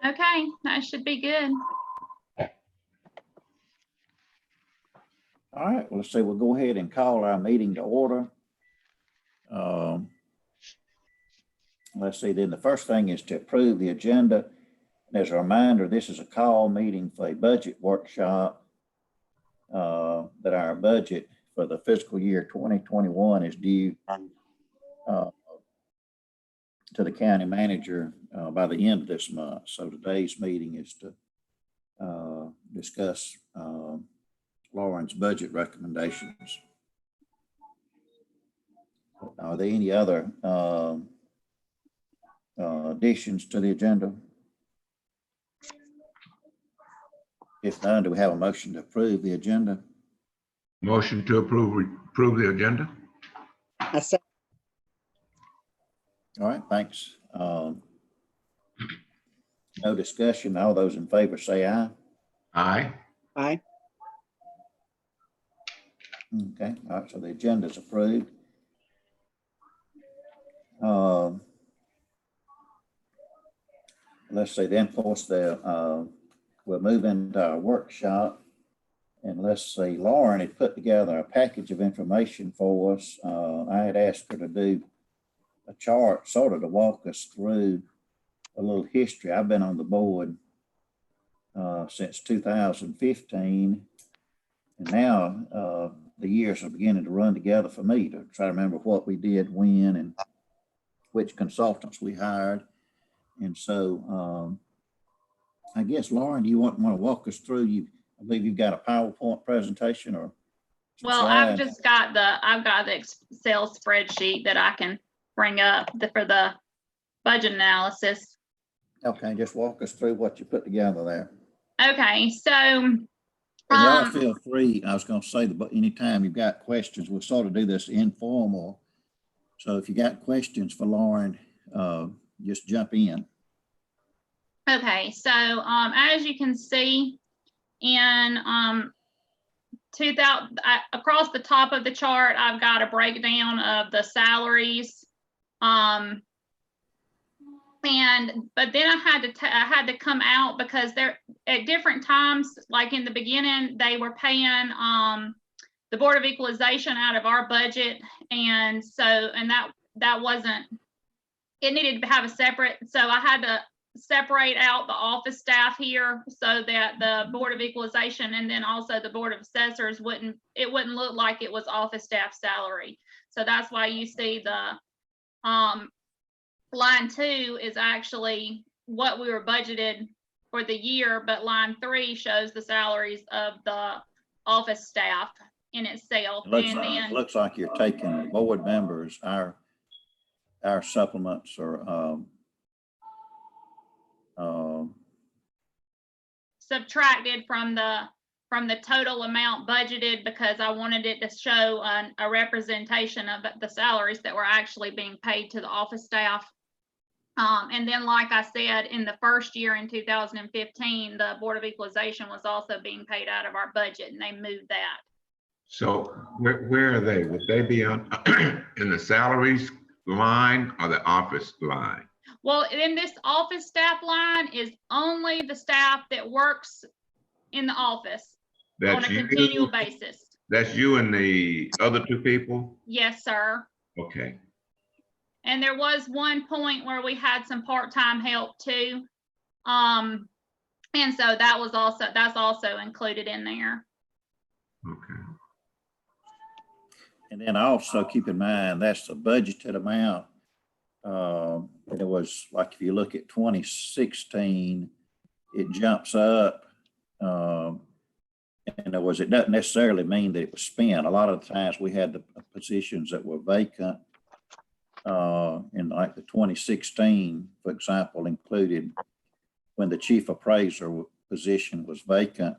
Okay, that should be good. All right, well, let's see, we'll go ahead and call our meeting to order. Let's see, then the first thing is to approve the agenda. As a reminder, this is a call meeting for a budget workshop that our budget for the fiscal year 2021 is due to the county manager by the end of this month. So today's meeting is to discuss Lauren's budget recommendations. Are there any other additions to the agenda? If none, do we have a motion to approve the agenda? Motion to approve the agenda. All right, thanks. No discussion. All those in favor say aye. Aye. Aye. Okay, all right, so the agenda is approved. Let's see, then, of course, we'll move into our workshop. And let's see, Lauren had put together a package of information for us. I had asked her to do a chart sort of to walk us through a little history. I've been on the board since 2015. And now the years are beginning to run together for me to try to remember what we did when and which consultants we hired. And so I guess, Lauren, do you want to walk us through? I believe you've got a PowerPoint presentation or? Well, I've got the Excel spreadsheet that I can bring up for the budget analysis. Okay, just walk us through what you put together there. Okay, so And y'all feel free, I was going to say, that anytime you've got questions, we'll sort of do this informal. So if you got questions for Lauren, just jump in. okay, so as you can see in across the top of the chart, I've got a breakdown of the salaries. But then I had to come out because they're at different times, like in the beginning, they were paying the Board of Equalization out of our budget. And that wasn't, it needed to have a separate, so I had to separate out the office staff here so that the Board of Equalization and then also the Board of Assessors wouldn't look like it was office staff salary. So that's why you see the line 2 is actually what we were budgeted for the year, but line 3 shows the salaries of the office staff in itself. It looks like you're taking board members, our supplements or subtracted from the total amount budgeted because I wanted it to show a representation of the salaries that were actually being paid to the office staff. And then, like I said, in the first year in 2015, the Board of Equalization was also being paid out of our budget, and they moved that. So where are they? Would they be on in the salaries line or the office line? Well, in this office staff line is only the staff that works in the office on a continual basis. That's you and the other 2 people? Yes, sir. Okay. And there was one point where we had some part-time help too. And so that's also included in there. Okay. and then also keep in mind that's the budgeted amount. And it was like, if you look at 2016, it jumps up. And it doesn't necessarily mean that it was spent. A lot of the times we had the positions that were vacant. In like the 2016, for example, included when the chief appraiser position was vacant.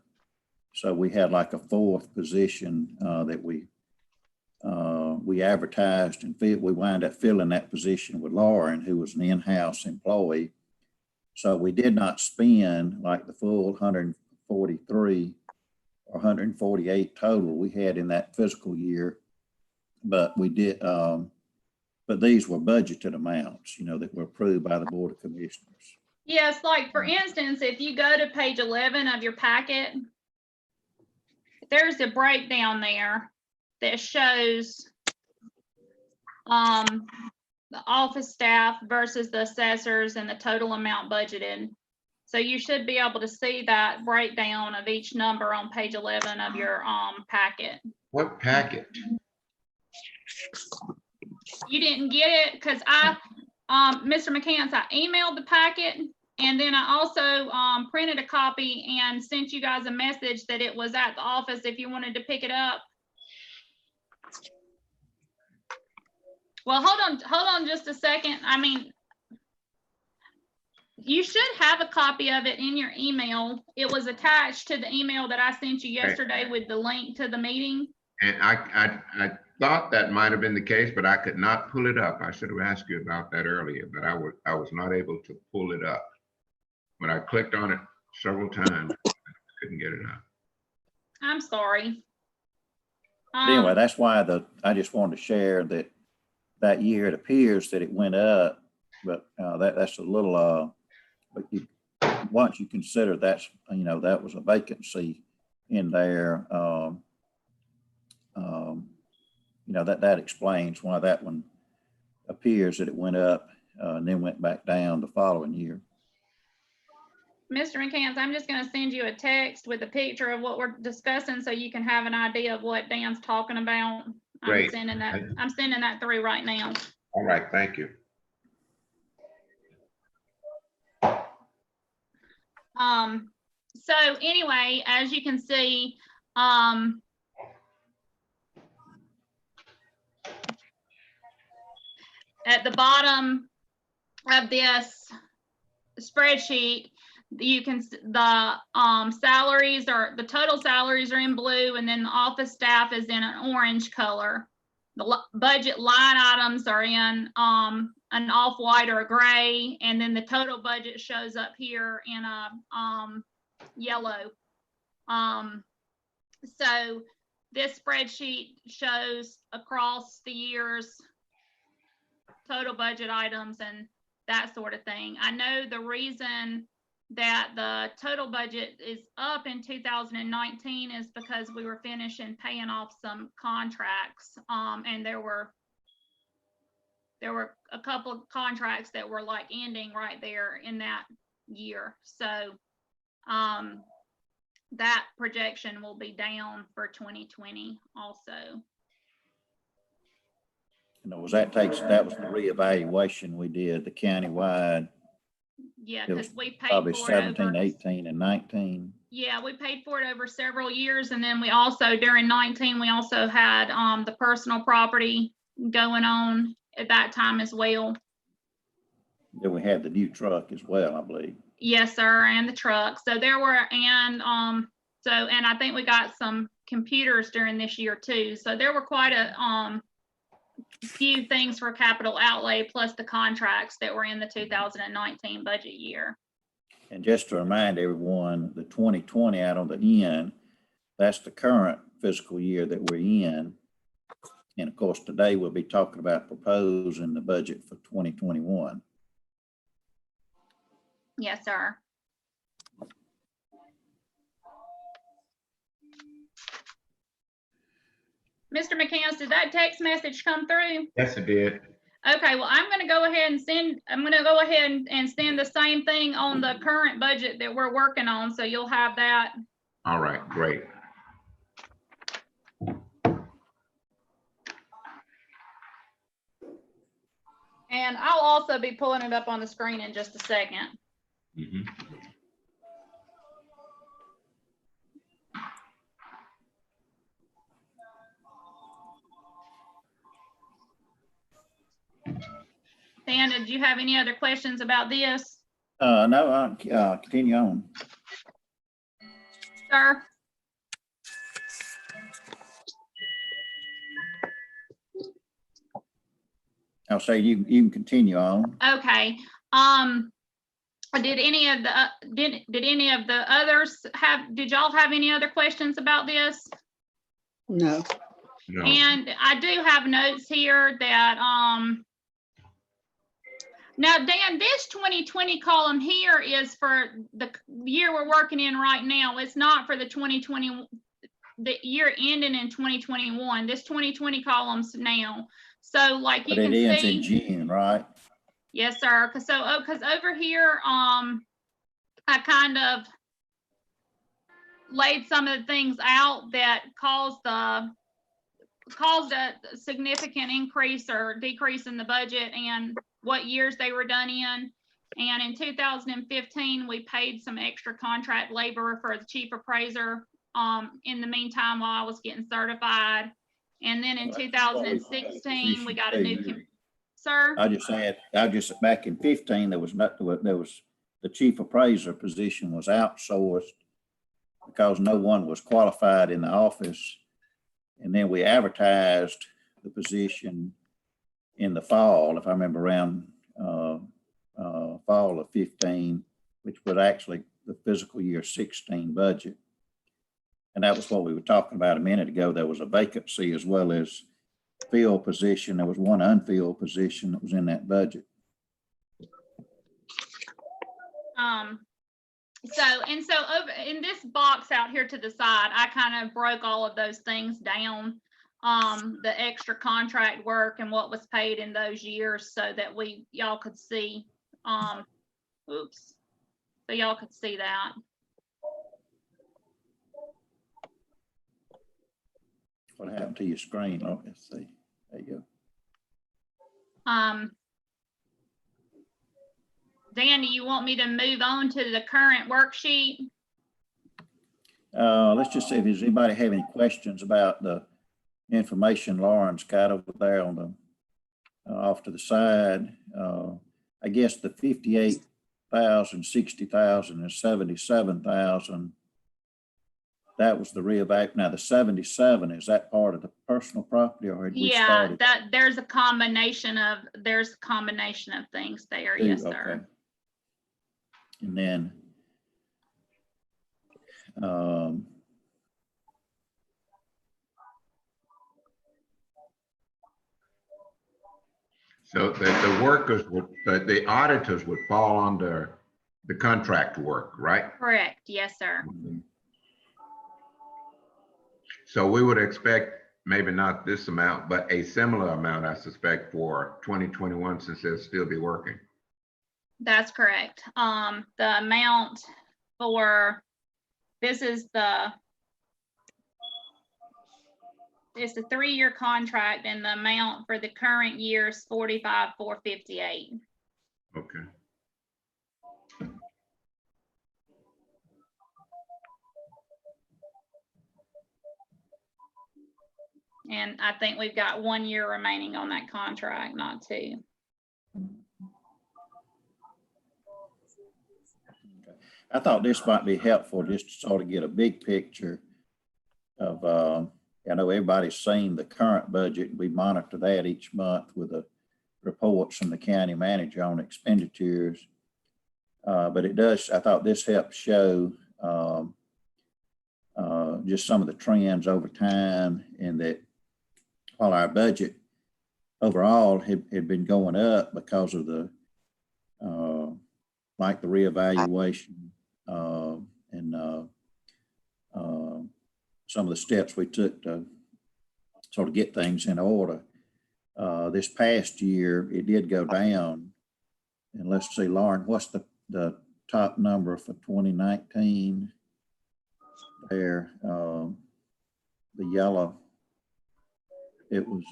So we had like a 4th position that we advertised and we wound up filling that position with Lauren, who was an in-house employee. So we did not spend like the full 143 or 148 total we had in that fiscal year, but we did. But these were budgeted amounts, that were approved by the Board of Commissioners. Yes, like for instance, if you go to page 11 of your packet, there's a breakdown there that shows the office staff versus the assessors and the total amount budgeted. So you should be able to see that breakdown of each number on page 11 of your packet. What packet? You didn't get it because Mr. McCants, I emailed the packet, and then I also printed a copy and sent you guys a message that it was at the office if you wanted to pick it up. Well, hold on just a second. I mean, you should have a copy of it in your email. It was attached to the email that I sent you yesterday with the link to the meeting. And I thought that might have been the case, but I could not pull it up. I should have asked you about that earlier, but I was not able to pull it up. When I clicked on it several times, I couldn't get it up. I'm sorry. But anyway, that's why I just wanted to share that year it appears that it went up, but that's a little, but once you consider that's, that was a vacancy in there, that explains why that one appears that it went up and then went back down the following year. Mr. McCants, I'm just going to send you a text with a picture of what we're discussing so you can have an idea of what Dan's talking about. Great. I'm sending that through right now. All right, thank you. So anyway, as you can see, at the bottom of this spreadsheet, you can, the salaries are, the total salaries are in blue, and then the office staff is in an orange color. The budget line items are in an off-white or a gray, and then the total budget shows up here in a yellow. So this spreadsheet shows across the years total budget items and that sort of thing. I know the reason that the total budget is up in 2019 is because we were finishing paying off some contracts, and there were a couple of contracts that were like ending right there in that year. So that projection will be down for 2020 also. And that was the reevaluation we did, the countywide. Yeah, because we paid probably for 17, it over, 18, and 19. Yeah, we paid for it over several years, and then we also during 19 we also had the personal property going on at that time as well. Then we had the new truck as well, I believe. Yes, sir, and the truck. So there were, and and I think we got some computers during this year too. So there were quite a few things for capital outlay, plus the contracts that were in the 2019 budget year. And just to remind everyone, the 2020 out on the end, that's the current fiscal year that we're in. And of course, today we'll be talking about proposing the budget for 2021. Yes, sir. Mr. McCants, did that text message come through? Yes, it did. Okay, well, I'm going to go ahead and send the same thing on the current budget that we're working on, so you'll have that. All right, great. And I'll also be pulling it up on the screen in just a second. Mm-hmm. Dan, did you have any other questions about this? No, continue on. Sir? I'll say you can continue on. Okay. Did any of the others did y'all have any other questions about this? No. No. And I do have notes here that Now, Dan, this 2020 column here is for the year we're working in right now. It's not for the 2020, the year ending in 2021. This 2020 column's now. So like you But can it ends in see. June, right? Yes, sir. Cause over here, I kind of laid some of the things out that caused a significant increase or decrease in the budget and what years they were done in. And in 2015, we paid some extra contract labor for the chief appraiser in the meantime while I was getting certified. And then in 2016, we got a new, sir? I just back in 15, there was the chief appraiser position was outsourced because no one was qualified in the office. And then we advertised the position in the fall, if I remember, around fall of 15, which was actually the fiscal year 16 budget. And that was what we were talking about a minute ago. There was a vacancy as well as filled position. There was one unfilled position that was in that budget. So over in this box out here to the side, I kind of broke all of those things down, the extra contract work and what was paid in those years so that y'all could see, so y'all could see that. What happened to your screen? Oh, let's see. There you go. Dan, do you want me to move on to the current worksheet? Let's just see if there's anybody have any questions about the information Lauren's got over there on the off to the side. I guess the 58,000, 60,000, and 77,000. That was the reevaluation. Now the 77, is that part of the personal property or had we started? There's a combination of things there. Yes, okay. sir. And then so the workers would, the auditors would fall under the contract work, right? Correct. Yes, sir. Mm-hmm. So we would expect maybe not this amount, but a similar amount, I suspect, for 2021, since they'll still be working. That's correct. The amount for this is it's a 3-year contract, and the amount for the current year is $45,458. Okay. And I think we've got 1 year remaining on that contract, not 2. I thought this might be helpful just to sort of get a big picture of, I know everybody's seen the current budget. We monitor that each month with the reports from the county manager on expenditures. But it does, I thought this helped show just some of the trends over time, and that while our budget overall had been going up because of the, like the reevaluation and some of the steps we took to sort of get things in order. This past year, it did go down. And let's see, Lauren, what's the top number for 2019? There, the yellow, it was,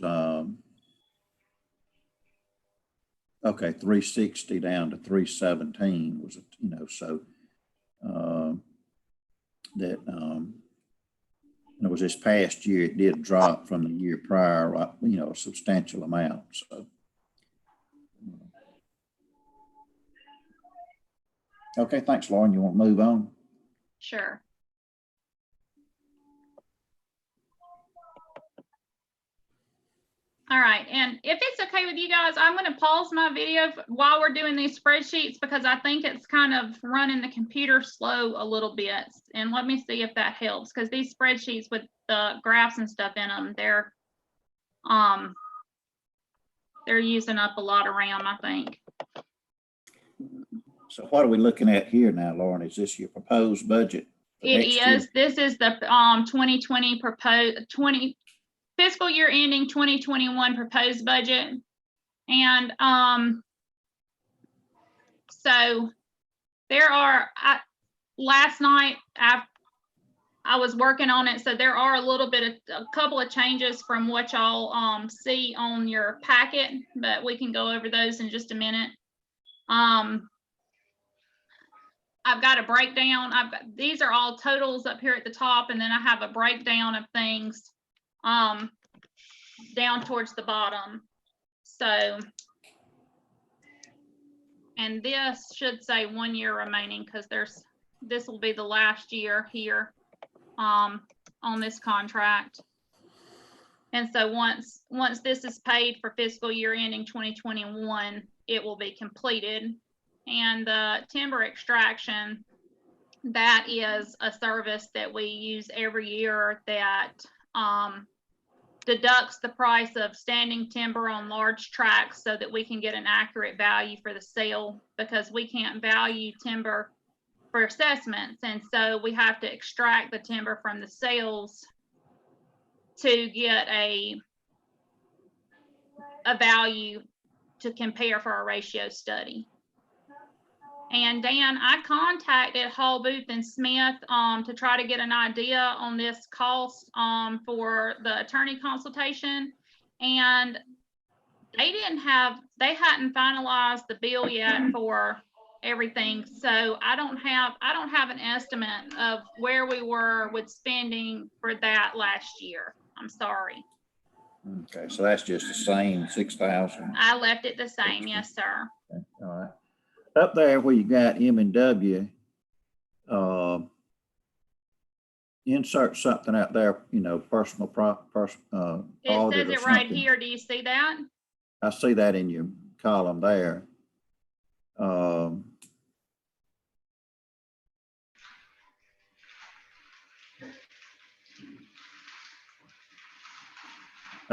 okay, 360 down to 317 was, so that, it was this past year, it did drop from the year prior, a substantial amount, so. Okay, thanks, Lauren. You want to move on? Sure. All right, and if it's okay with you guys, I'm going to pause my video while we're doing these spreadsheets because I think it's kind of running the computer slow a little bit. And let me see if that helps, because these spreadsheets with the graphs and stuff in them, they're using up a lot of RAM, I think. So what are we looking at here now, Lauren? Is this your proposed budget? for It next year? is, this is the 2020 proposed, fiscal year ending 2021 proposed budget. And so there are, last night I was working on it, so there are a couple of changes from what y'all see on your packet, but we can go over those in just a minute. I've got a breakdown. These are all totals up here at the top, and then I have a breakdown of things down towards the bottom. So, and this should say 1 year remaining, because this will be the last year here on this contract. And so once this is paid for fiscal year ending 2021, it will be completed. And the timber extraction, that is a service that we use every year that deducts the price of standing timber on large tracts so that we can get an accurate value for the sale, because we can't value timber for assessments. And so we have to extract the timber from the sales to get a value to compare for our ratio study. And Dan, I contacted Hall, Booth and Smith to try to get an idea on this cost for the attorney consultation, and they hadn't finalized the bill yet for everything. So I don't have an estimate of where we were with spending for that last year. I'm sorry. Okay, so that's just the same 6,000. I left it the same, yes, sir. Okay, all right. Up there where you got M&W, insert something out there, you know, personal It says it right here. Do you see that? I see that in your column there. I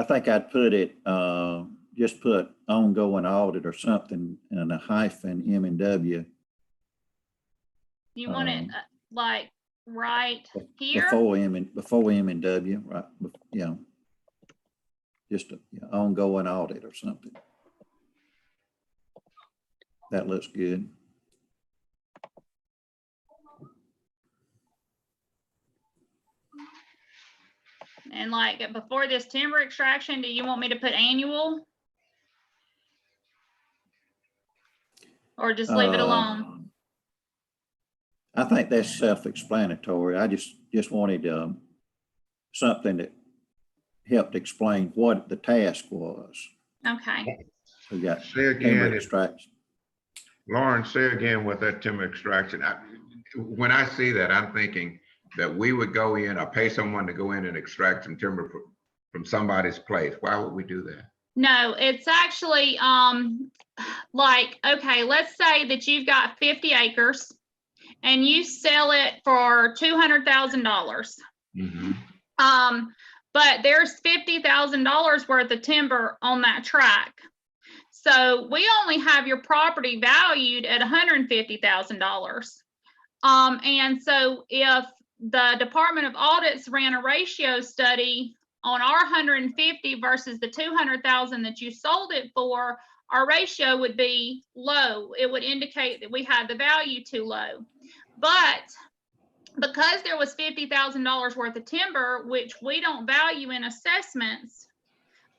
think I'd put it, just put ongoing audit or something and a hyphen M&W. You want it like right here? Before M&W, right? Yeah. Just a ongoing audit or something. That looks good. And like before this timber extraction, do you want me to put annual? Or just leave it alone? I think that's self-explanatory. I just wanted something that helped explain what the task was. Okay. We got Say again, timber extraction. Lauren, say again with that timber extraction. When I see that, I'm thinking that we would go in or pay someone to go in and extract some timber from somebody's place. Why would we do that? No, it's actually like, okay, let's say that you've got 50 acres and you sell it for $200,000. Mm-hmm. But there's $50,000 worth of timber on that tract. So we only have your property valued at $150,000. And so if the Department of Audits ran a ratio study on our 150 versus the 200,000 that you sold it for, our ratio would be low. It would indicate that we had the value too low. But because there was $50,000 worth of timber, which we don't value in assessments,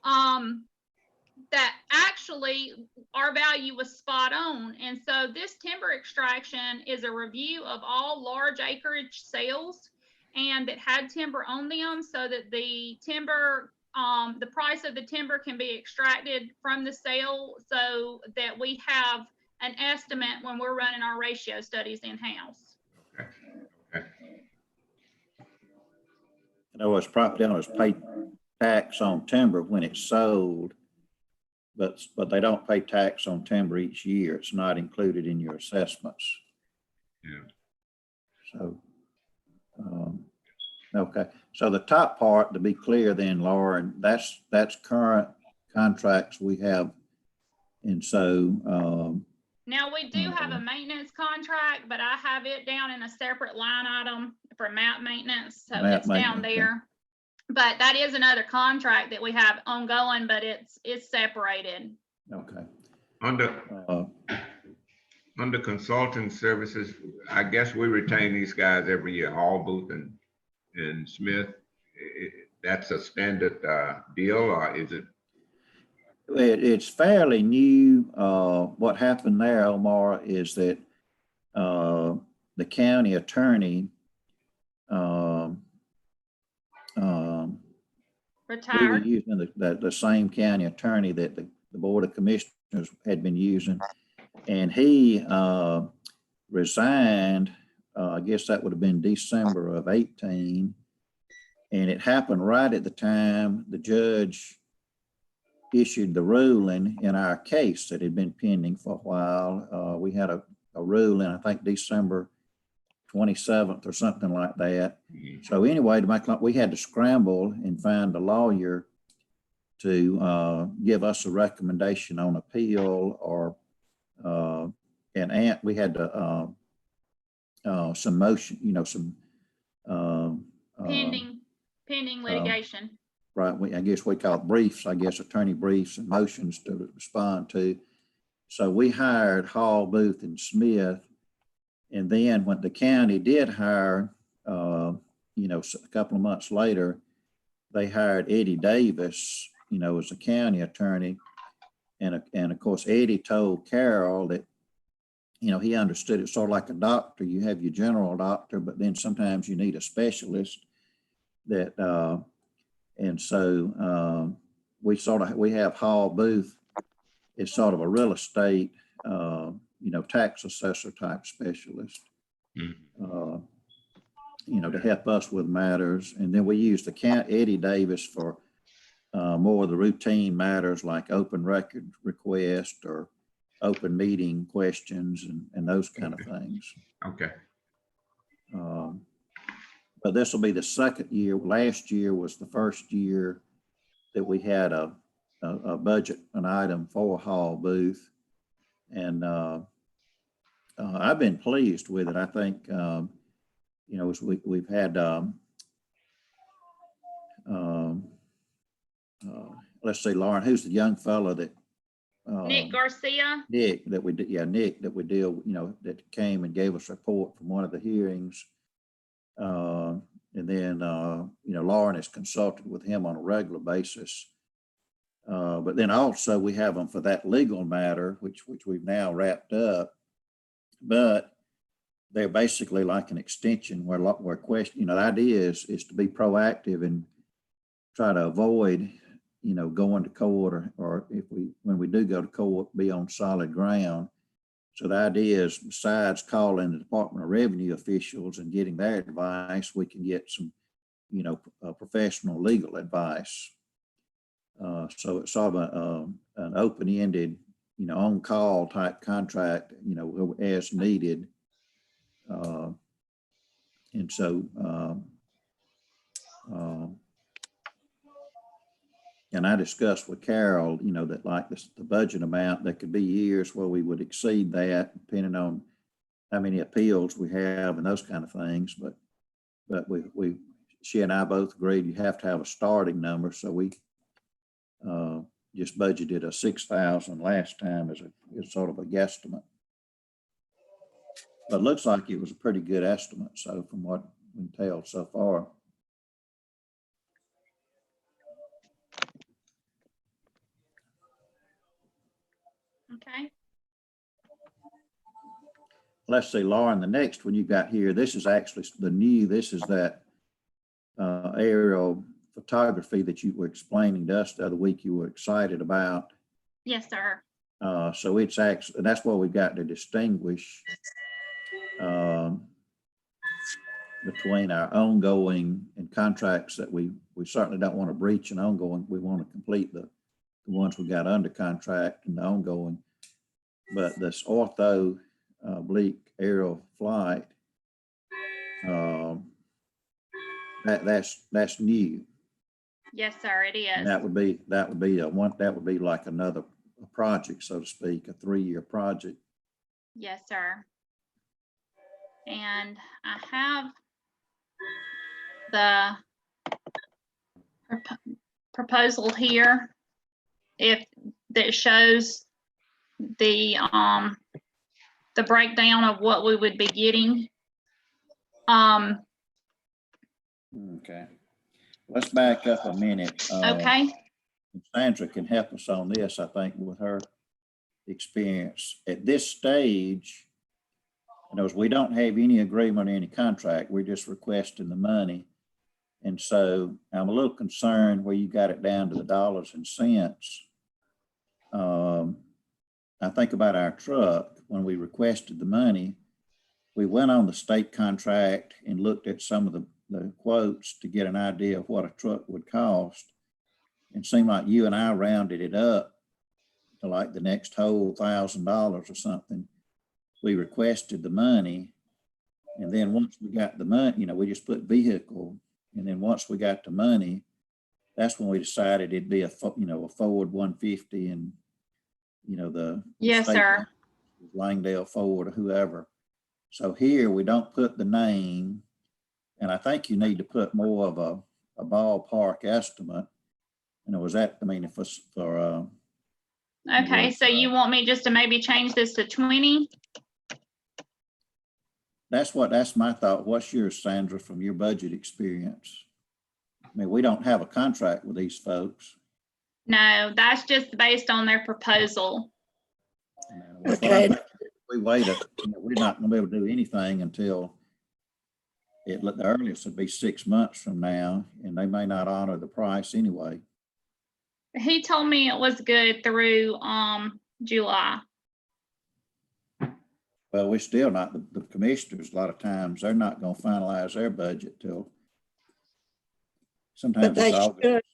that actually our value was spot on. And so this timber extraction is a review of all large acreage sales and that had timber on them, so that the timber, the price of the timber can be extracted from the sale, so that we have an estimate when we're running our ratio studies in-house. Okay. Okay. In other words, property owners pay tax on timber when it's sold, but they don't pay tax on timber each year. It's not included in your assessments. Yeah. So, okay. So the top part, to be clear then, Lauren, that's current contracts we have. And so, Now, we do have a maintenance contract, but I have it down in a separate line item for map maintenance, so Map it's down maintenance, okay. there. But that is another contract that we have ongoing, but it's separated. Okay. Under consulting services, I guess we retain these guys every year, Hall, Booth, and Smith. That's a standard deal, or is it? It's fairly new. What happened there, Omar, is that the county attorney we were Retired. using the same county attorney that the Board of Commissioners had been using, and he resigned. I guess that would have been December of 18, and it happened right at the time the judge issued the ruling in our case that had been pending for a while. We had a ruling, I think December 27th or something like that. So anyway, to make, we had to scramble and find a lawyer to give us a recommendation on appeal, or and we had to some motion, some Pending litigation. right. I guess we call it briefs, I guess attorney briefs and motions to respond to. So we hired Hall, Booth, and Smith. And then when the county did hire, a couple of months later, they hired Eddie Davis, as a county attorney. And of course, Eddie told Carol that, he understood it sort of like a doctor. You have your general doctor, but then sometimes you need a specialist that, and so we have Hall Booth is sort of a real estate, tax assessor type specialist, to help us with matters. And then we use Eddie Davis for more of the routine matters like open record request or open meeting questions and those kind of things. Okay. But this will be the second year. Last year was the first year that we had a budget, an item for Hall Booth. And I've been pleased with it. I think, we've had, let's see, Lauren, who's the young fellow that? Nick Garcia. Nick that we deal, that came and gave us a report from one of the hearings. And then, Lauren has consulted with him on a regular basis. But then also we have them for that legal matter, which we've now wrapped up. But they're basically like an extension where question, the idea is to be proactive and try to avoid, going to court or when we do go to court, be on solid ground. So the idea is, besides calling the Department of Revenue officials and getting their advice, we can get some, professional legal advice. So it's sort of an open-ended, on-call type contract, as needed. And so, and I discussed with Carol, that like the budget amount, there could be years where we would exceed that depending on how many appeals we have and those kind of things. But she and I both agreed you have to have a starting number. So we just budgeted a 6,000 last time as sort of a guesstimate. But it looks like it was a pretty good estimate. So from what we can tell so far. Okay. Let's see, Lauren, the next one you got here, this is actually this is that aerial photography that you were explaining to us the other week you were excited about. Yes, sir. So it's actually, that's what we've got to distinguish between our ongoing and contracts that we certainly don't want to breach and ongoing. We want to complete the ones we got under contract and the ongoing. But this ortho oblique aerial flight, that's new. Yes, sir, it is. And that would be like another project, so to speak, a 3-year project. Yes, sir. And I have the proposal here. If that shows the breakdown of what we would be getting. Okay. Let's back up a minute. Okay. Sandra can help us on this, I think, with her experience. At this stage, in other words, we don't have any agreement, any contract. We're just requesting the money. And so I'm a little concerned where you got it down to the dollars and cents. I think about our truck. When we requested the money, we went on the state contract and looked at some of the quotes to get an idea of what a truck would cost. And it seemed like you and I rounded it up to like the next whole $1,000 or something. We requested the money. And then once we got the money, you know, we just put vehicle. And then once we got the money, that's when we decided it'd be a Ford 150 and, you know, the Yes, sir. Langdale Ford or whoever. So here we don't put the name, and I think you need to put more of a ballpark estimate. And it was that, I mean, if it's for, Okay, so you want me just to maybe change this to 20? that's my thought. What's yours, Sandra, from your budget experience? I mean, we don't have a contract with these folks. No, that's just based on their proposal. Okay. We wait, we're not gonna be able to do anything until the earliest would be 6 months from now, and they may not honor the price anyway. He told me it was good through July. Well, we're still not, the commissioners, a lot of times, they're not gonna finalize their budget till sometimes But it's August.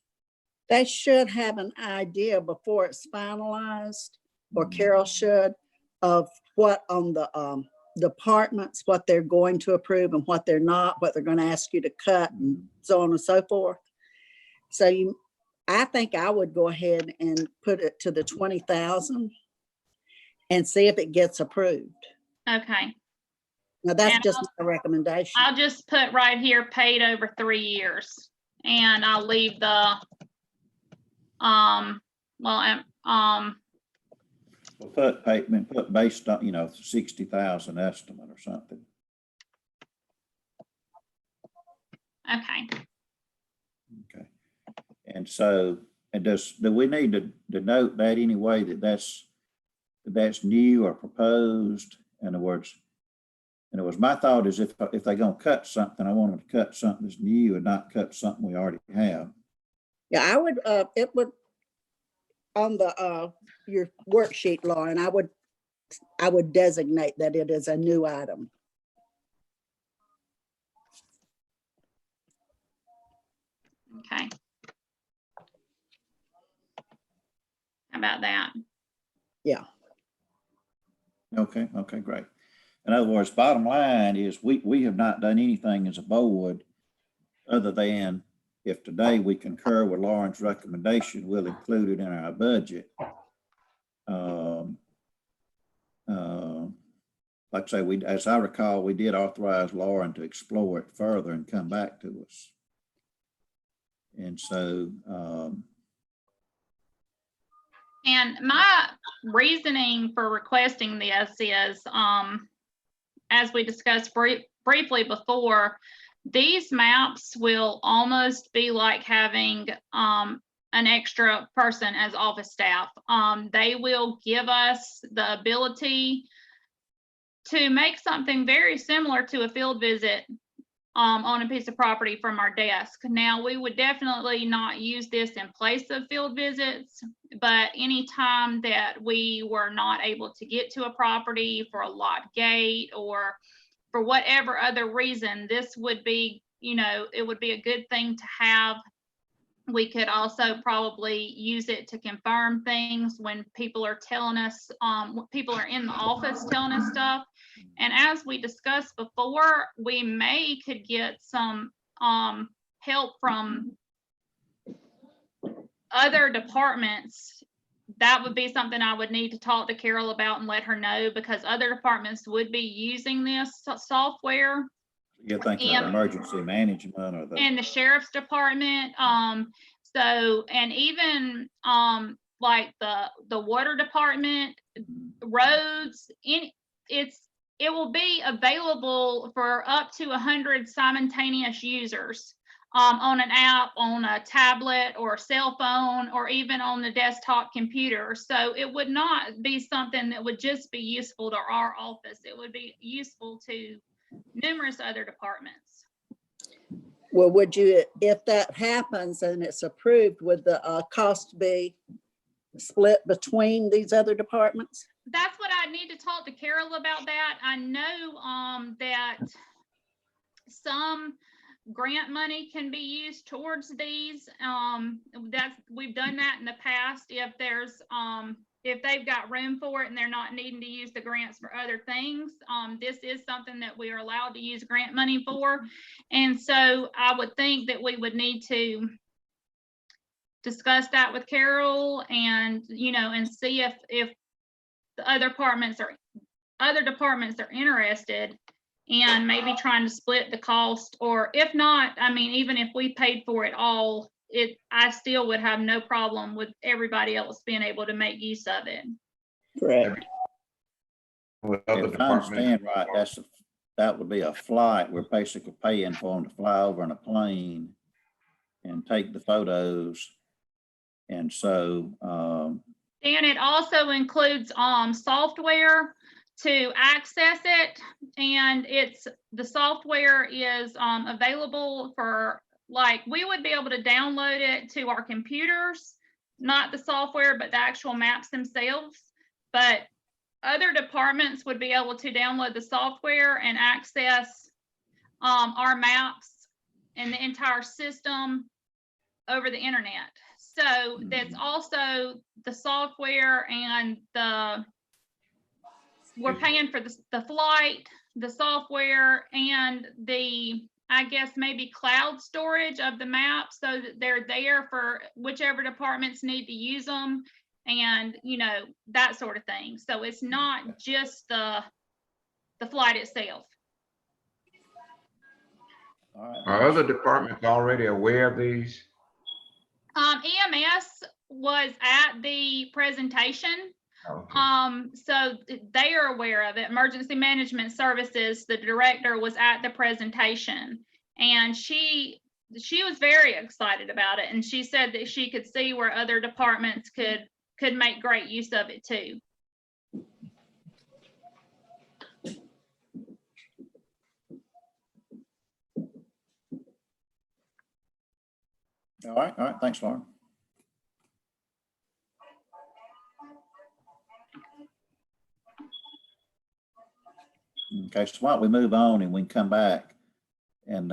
they should have an idea before it's finalized, or Carol should, of what on the departments, what they're going to approve and what they're not, what they're going to ask you to cut, and so on and so forth. So I think I would go ahead and put it to the 20,000 and see if it gets approved. Okay. Now that's just my recommendation. I'll just put right here, paid over 3 years, and I'll leave the We'll put based on, you know, 60,000 estimate or something. okay. Okay. And so, and do we need to denote that anyway, that's new or proposed? In other words, my thought is if they're gonna cut something, I want them to cut something that's new and not cut something we already have. Yeah, I would, it would, on the your worksheet, Lauren, I would designate that it is a new item. Okay. How about that? Yeah. Okay, great. In other words, bottom line is we have not done anything as a board other than if today we concur with Lauren's recommendation, we'll include it in our budget. Like I say, as I recall, we did authorize Lauren to explore it further and come back to us. And so, And my reasoning for requesting this is, as we discussed briefly before, these maps will almost be like having an extra person as office staff. They will give us the ability to make something very similar to a field visit on a piece of property from our desk. Now, we would definitely not use this in place of field visits, but anytime that we were not able to get to a property for a locked gate or for whatever other reason, this would be, you know, it would be a good thing to have. We could also probably use it to confirm things when people are telling us, people are in the office telling us stuff. And as we discussed before, we could get some help from other departments that would be something I would need to talk to Carol about and let her know, because other departments would be using this software. You're thinking of And- emergency management or the, And the sheriff's department, so, and even, like the water department, roads, it will be available for up to 100 simultaneous users, on an app, on a tablet or a cell phone, or even on the desktop computer. So it would not be something that would just be useful to our office. It would be useful to numerous other departments. Well, would you, if that happens and it's approved, would the cost be split between these other departments? That's what I need to talk to Carol about that. I know that some grant money can be used towards these. We've done that in the past. If there's if they've got room for it and they're not needing to use the grants for other things, this is something that we are allowed to use grant money for. And so I would think that we would need to discuss that with Carol, and and see if the other departments are interested, and maybe trying to split the cost. Or if not, I mean, even if we paid for it all, I still would have no problem with everybody else being able to make use of it. Correct. With other if I understand departments. right, that would be a flight. We're basically paying for them to fly over in a plane and take the photos. And so, And it also includes software to access it, and the software is available for, like, we would be able to download it to our computers, not the software, but the actual maps themselves. But other departments would be able to download the software and access our maps and the entire system over the internet. So that's also the software, and we're paying for the flight, the software, and I guess maybe cloud storage of the maps, so that they're there for whichever departments need to use them, and that sort of thing. So it's not just the flight itself. all right. Are other departments already aware of these? EMS was at the presentation. Okay. So they are aware of it. Emergency Management Services, the director, was at the presentation, and she was very excited about it, and she said that she could see where other departments could make great use of it too. All right. Thanks, Lauren. Okay, so why don't we move on and we can come back and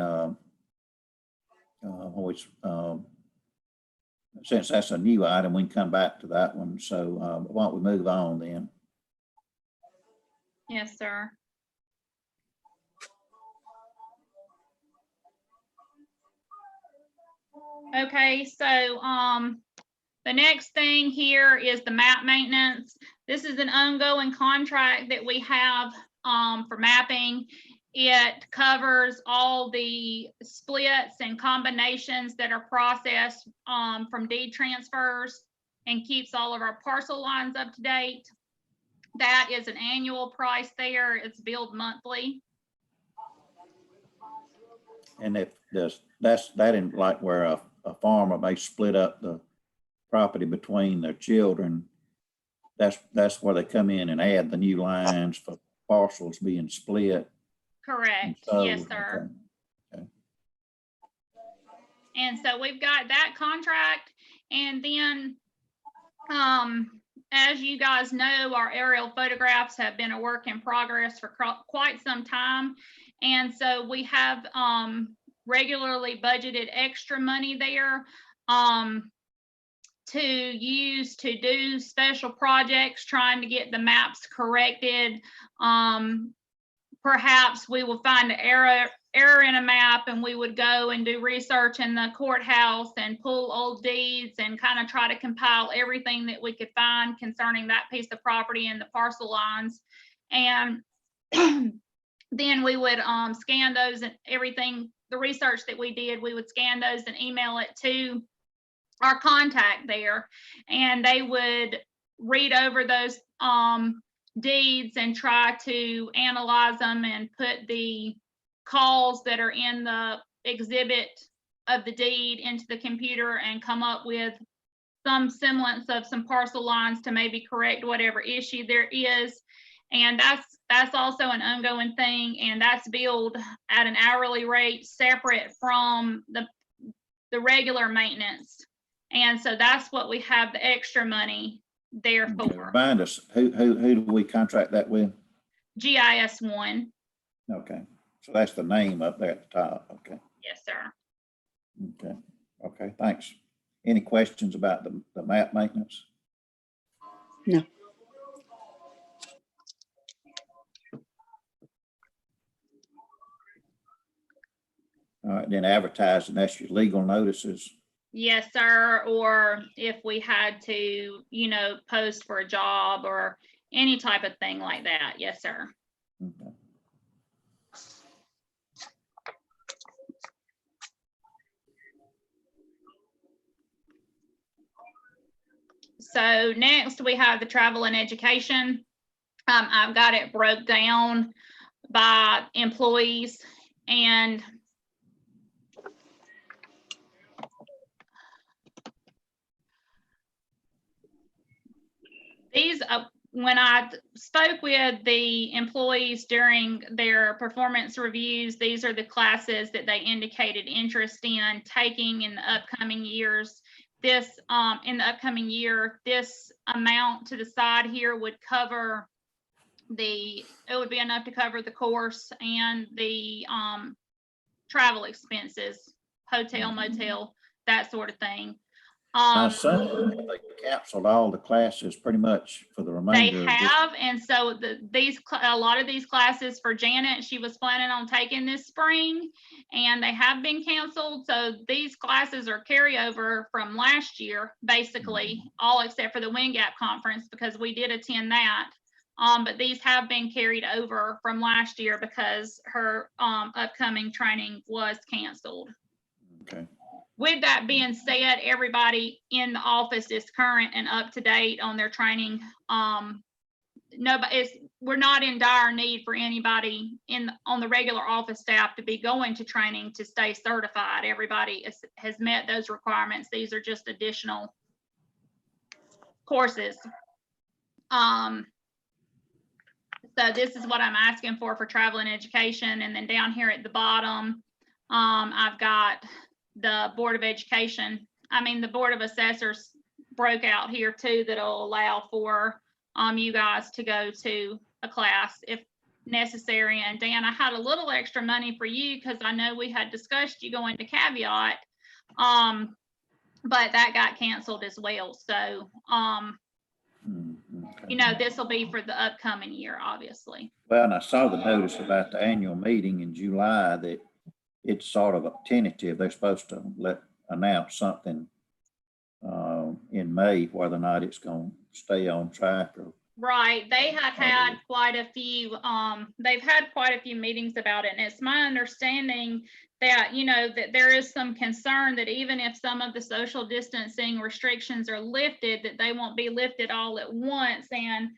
since that's a new item, we can come back to that one. So why don't we move on then? Yes, sir. Okay, so the next thing here is the map maintenance. This is an ongoing contract that we have for mapping. It covers all the splits and combinations that are processed from deed transfers, and keeps all of our parcel lines up to date. That is an annual price there. It's billed monthly. And if that in like where a farmer may split up the property between their children, that's where they come in and add the new lines for parcels being split. Correct. Yes, sir. Okay. And so we've got that contract. And then, as you guys know, our aerial photographs have been a work in progress for quite some time. And so we have regularly budgeted extra money there to use to do special projects, trying to get the maps corrected, perhaps we will find an error in a map, and we would go and do research in the courthouse and pull old deeds and kind of try to compile everything that we could find concerning that piece of property and the parcel lines. And then we would scan those, and everything, the research that we did, we would scan those and email it to our contact there, and they would read over those deeds and try to analyze them and put the calls that are in the exhibit of the deed into the computer and come up with some semblance of some parcel lines to maybe correct whatever issue there is. And that's also an ongoing thing, and that's billed at an hourly rate separate from the regular maintenance. And so that's what we have the extra money there Okay, for. remind us, who do we contract that with? GIS1. Okay, so that's the name up there at the top. Okay, Yes, sir. okay, thanks. Any questions about the map maintenance? No. All right, then advertising, that's your legal notices. Yes, sir. Or if we had to, post for a job or any type of thing like that. Yes, sir. Okay. So next we have the travel and education. I've got it broke down by employees, and these, when I spoke with the employees during their performance reviews, these are the classes that they indicated interest in taking in the upcoming years. This, in the upcoming year, this amount to the side here would cover it would be enough to cover the course and the travel expenses, hotel, motel, that sort of thing. My son, they canceled all the classes pretty much for the They remainder of this. have, and so a lot of these classes for Janet, she was planning on taking this spring, and they have been canceled. So these classes are carryover from last year, basically, all except for the Wind Gap conference, because we did attend that. But these have been carried over from last year because her upcoming training was canceled. Okay. With that being said, everybody in the office is current and up to date on their training. We're not in dire need for anybody on the regular office staff to be going to training to stay certified. Everybody has met those requirements. These are just additional courses. So this is what I'm asking for travel and education. And then down here at the bottom, I've got the Board of Education. The Board of Assessors broke out here too, that'll allow for you guys to go to a class if necessary. And Dan, I had a little extra money for you because I know we had discussed you going to Caveat, but that got canceled as well. So, Okay. this will be for the upcoming year, obviously. Well, and I saw the notice about the annual meeting in July that it's sort of a tentative. They're supposed to announce something in May, whether or not it's going to stay on track or. Right. They had quite a few, they've had quite a few meetings about it. And it's my understanding that, that there is some concern that even if some of the social distancing restrictions are lifted, that they won't be lifted all at once. And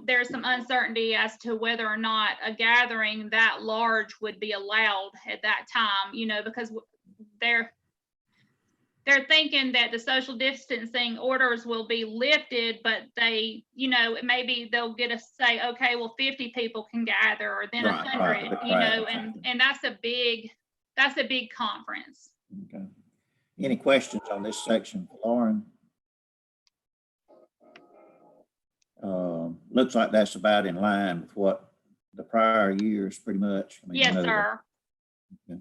there's some uncertainty as to whether or not a gathering that large would be allowed at that time, because they're thinking that the social distancing orders will be lifted, but they, maybe they'll get us say, okay, well, 50 people can gather, or then 100, and that's a big conference. Okay. Any questions on this section, Lauren? Looks like that's about in line with what the prior years, pretty much. Yes, sir. Okay.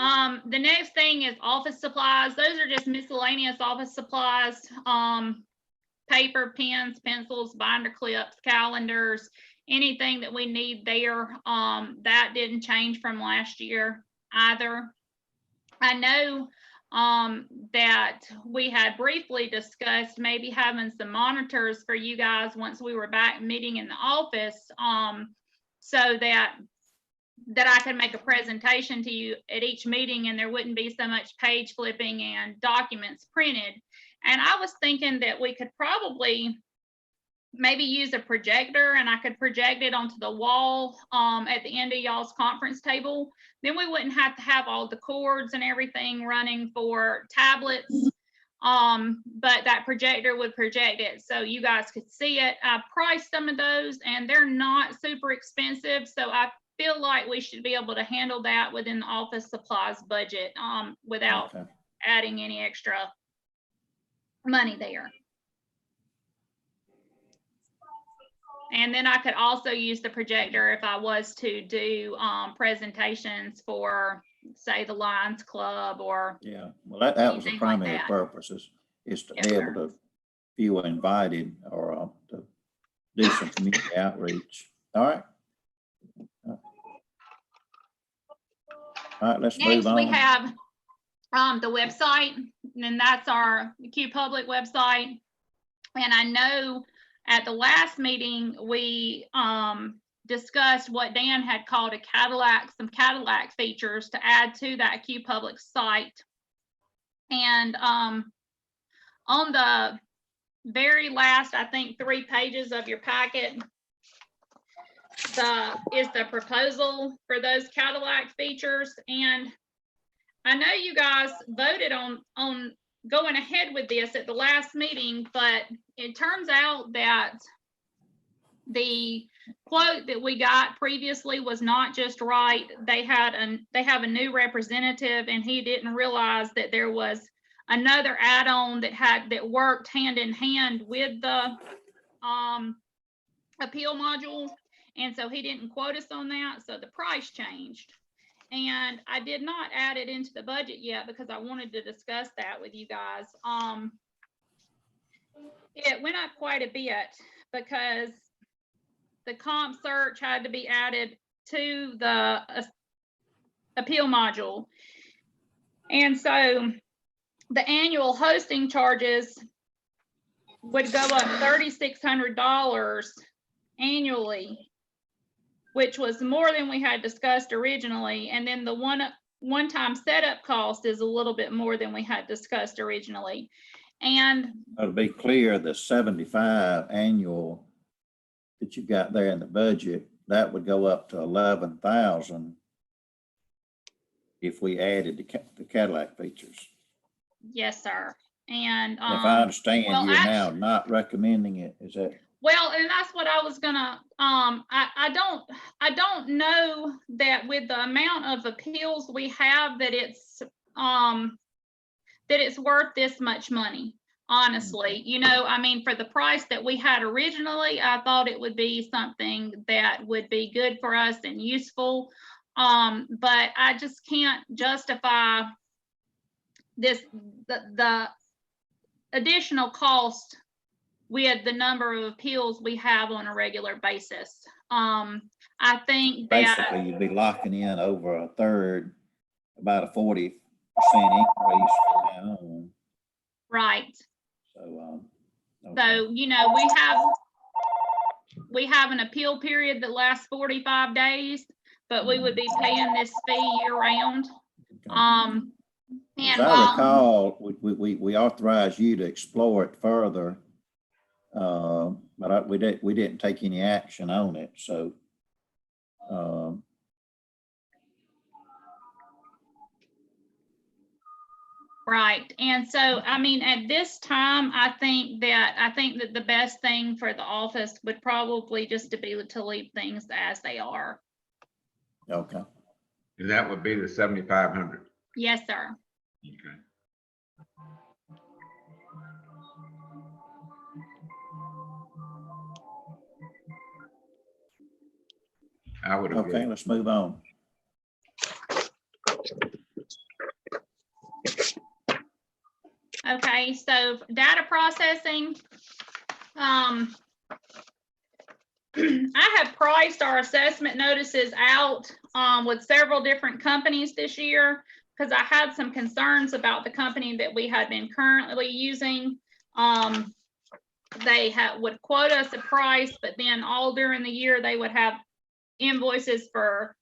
The next thing is office supplies. Those are just miscellaneous office supplies. Paper, pens, pencils, binder clips, calendars, anything that we need there. That didn't change from last year either. I know that we had briefly discussed maybe having some monitors for you guys once we were back meeting in the office, so that I could make a presentation to you at each meeting and there wouldn't be so much page flipping and documents printed. And I was thinking that we could probably maybe use a projector, and I could project it onto the wall at the end of y'all's conference table. Then we wouldn't have to have all the cords and everything running for tablets. But that projector would project it so you guys could see it. I priced some of those and they're not super expensive. So I feel like we should be able to handle that within the office supplies budget without adding any extra money there. And then I could also use the projector if I was to do presentations for, say, the Lions Club or. Yeah, well, that was the primary purpose is to be able to, if you were invited or to do some community outreach. All right. All right, let's move on. Next, we have the website, and that's our Q Public website. And I know at the last meeting, we discussed what Dan had called some Cadillac features to add to that Q Public site. And on the very last, I think 3 pages of your packet, is the proposal for those Cadillac features. And I know you guys voted on going ahead with this at the last meeting, but it turns out that the quote that we got previously was not just right. They have a new representative, and he didn't realize that there was another add-on that worked hand in hand with the appeal module. And so he didn't quote us on that. So the price changed. And I did not add it into the budget yet because I wanted to discuss that with you guys. It went up quite a bit because the comp search had to be added to the appeal module. And so the annual hosting charges would go up $3,600 annually, which was more than we had discussed originally. And then the one-time setup cost is a little bit more than we had discussed originally. And to be clear, the 75 annual that you got there in the budget, that would go up to 11,000 if we added the Cadillac features. Yes, sir. And if I understand, well, you're now not recommending it, is that? Well, and that's what I was gonna, I don't know that with the amount of appeals we have that it's worth this much money, honestly. You know, I mean, for the price that we had originally, I thought it would be something that would be good for us and useful. But I just can't justify the additional cost with the number of appeals we have on a regular basis. I think that basically you'd be locking in over a third, about a 40% increase from now on. Right. So, okay. So, you know, we have an appeal period that lasts 45 days, but we would be paying this fee year round. Okay. And as I recall, we authorized you to explore it further, but we didn't take any action on it. So, right. And so, I mean, at this time, I think that the best thing for the office would probably just to leave things as they are. okay. And that would be the 7,500. Yes, sir. Okay. I would agree. Okay, let's move on. Okay, so data processing. I have priced our assessment notices out with several different companies this year because I had some concerns about the company that we had been currently using. They would quote us a price, but then all during the year they would have invoices for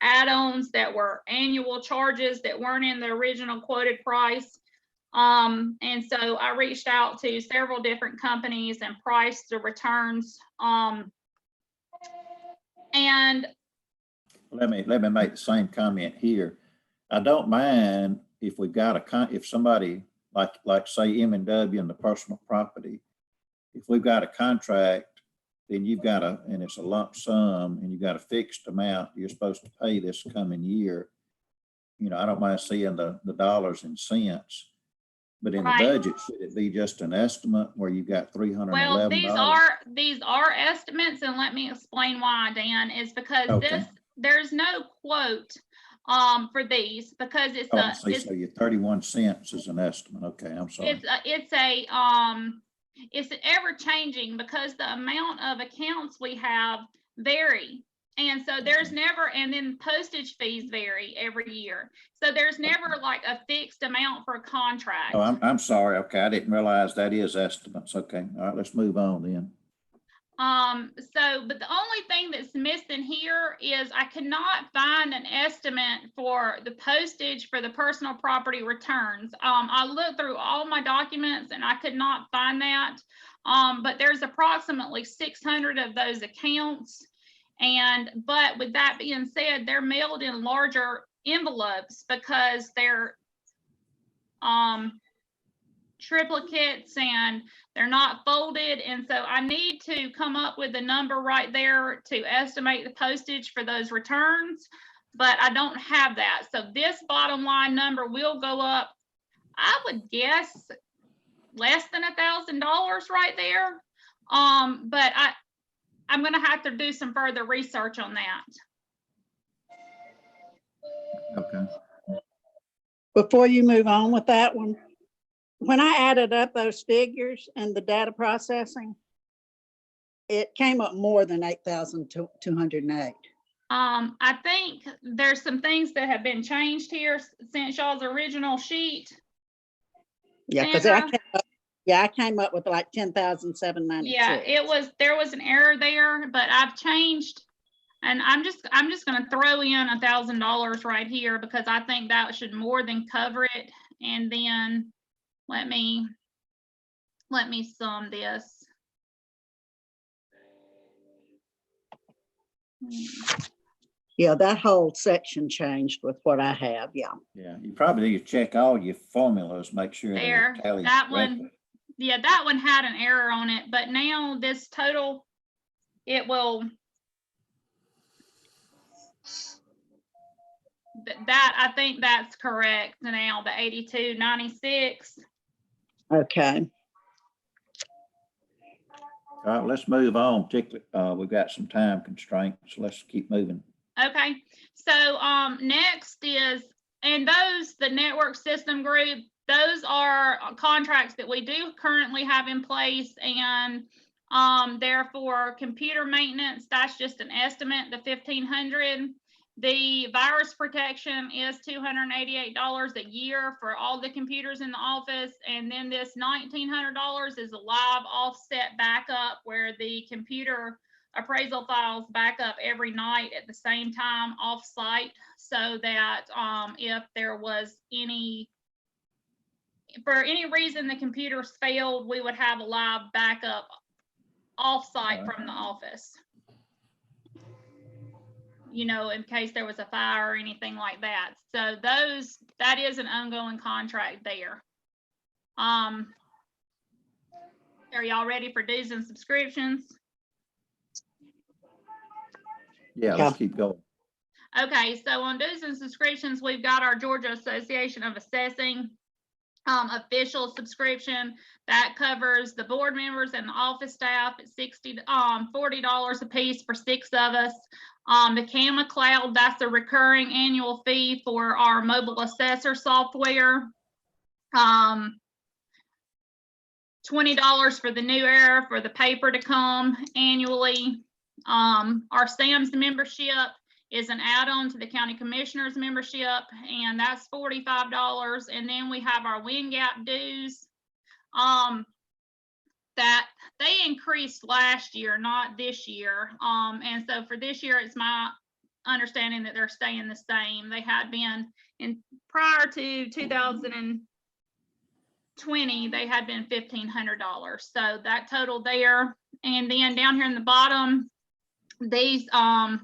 add-ons that were annual charges that weren't in the original quoted price. And so I reached out to several different companies and priced the returns. And let me make the same comment here. I don't mind if we've got if somebody like say M&W and the personal property, if we've got a contract, then you've got and it's a lump sum and you've got a fixed amount you're supposed to pay this coming year. You know, I don't mind seeing the dollars and cents. But in the budget, should it be just an estimate where you got $311? Well, these are estimates, and let me explain why, Dan, is because there's no quote for these because it's so your 31 cents is an estimate. Okay, I'm sorry. It's ever changing because the amount of accounts we have vary. And so there's never, and then postage fees vary every year. So there's never like a fixed amount for a contract. Oh, I'm sorry. Okay, I didn't realize that is estimates. Okay, all right, let's move on then. But the only thing that's missing here is I cannot find an estimate for the postage for the personal property returns. I looked through all my documents and I could not find that. But there's approximately 600 of those accounts. But with that being said, they're mailed in larger envelopes because they're triplicates and they're not folded. And so I need to come up with a number right there to estimate the postage for those returns, but I don't have that. So this bottom line number will go up, I would guess, less than $1,000 right there. But I'm going to have to do some further research on that. Okay. Before you move on with that one, when I added up those figures and the data processing, it came up more than 8,208. I think there's some things that have been changed here since y'all's original sheet. Yeah, because I came up with like 10,796. Yeah, there was an error there, but I've changed, and I'm just going to throw in $1,000 right here because I think that should more than cover it. And then let me sum this. Yeah, that whole section changed with what I have. Yeah. Yeah, you probably need to check all your formulas, make sure they're tallied correctly. Yeah, that one had an error on it, but now this total, it will. I think that's correct now, the 8296. Okay. All right, let's move on. Particularly, we've got some time constraints, so let's keep moving. Okay, so next is, and the network system group, those are contracts that we do currently have in place, and therefore computer maintenance, that's just an estimate, the $1,500. The virus protection is $288 a year for all the computers in the office. And then this $1,900 is a live offset backup where the computer appraisal files back up every night at the same time off site, so that if there was for any reason the computers failed, we would have a live backup off site from the office. You know, in case there was a fire or anything like that. So that is an ongoing contract there. Are y'all ready for dues and subscriptions? Yeah, let's keep going. Okay, so on dues and subscriptions, we've got our Georgia Association of Assessing official subscription that covers the board members and the office staff at $40 a piece for 6 of us. The Camma Cloud, that's a recurring annual fee for our mobile assessor software. $20 for the new era for the paper to come annually. Our SAMS membership is an add-on to the county commissioners membership, and that's $45. And then we have our wind gap dues. That they increased last year, not this year. And so for this year, it's my understanding that they're staying the same. They had been prior to 2020, they had been $1,500. So that total there. And then down here in the bottom, these are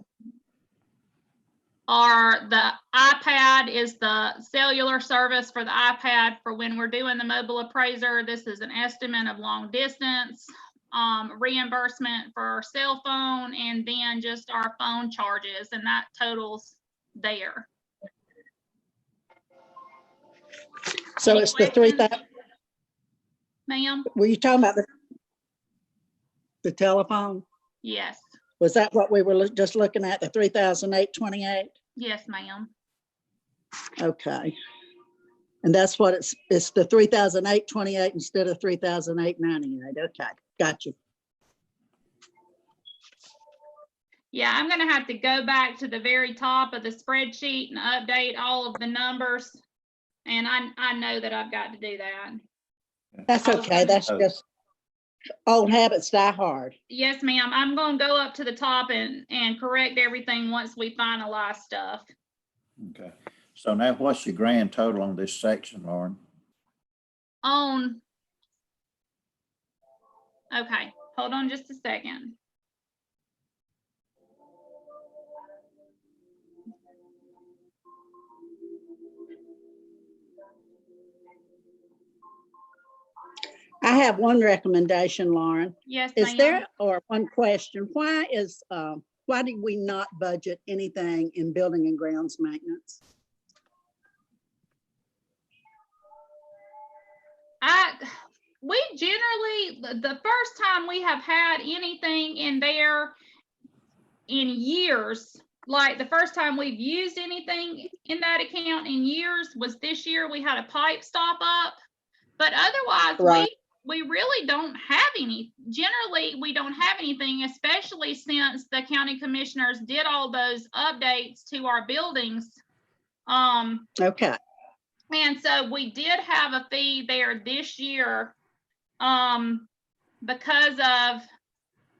the iPad is the cellular service for the iPad for when we're doing the mobile appraiser. This is an estimate of long distance, reimbursement for cell phone, and then just our phone charges, and that totals there. So Any it's the 3,000. Ma'am? Were you talking about the telephone? Yes. Was that what we were just looking at, the 3,828? Yes, ma'am. Okay. And that's what it's the 3,828 instead of 3,898. Okay, got you. Yeah, I'm gonna have to go back to the very top of the spreadsheet and update all of the numbers. And I know that I've got to do that. That's okay. That's just old habits die hard. Yes, ma'am. I'm gonna go up to the top and correct everything once we finalize stuff. Okay. So now what's your grand total on this section, Lauren? Okay, hold on just a second. I have one recommendation, Lauren. Yes, Is ma'am. there, or one question, why do we not budget anything in building and grounds maintenance? We generally, the first time we have had anything in there in years, like the first time we've used anything in that account in years was this year. We had a pipe stop up, but otherwise Right. we really don't have any. Generally, we don't have anything, especially since the county commissioners did all those updates to our buildings. Okay, And so we did have a fee there this year because of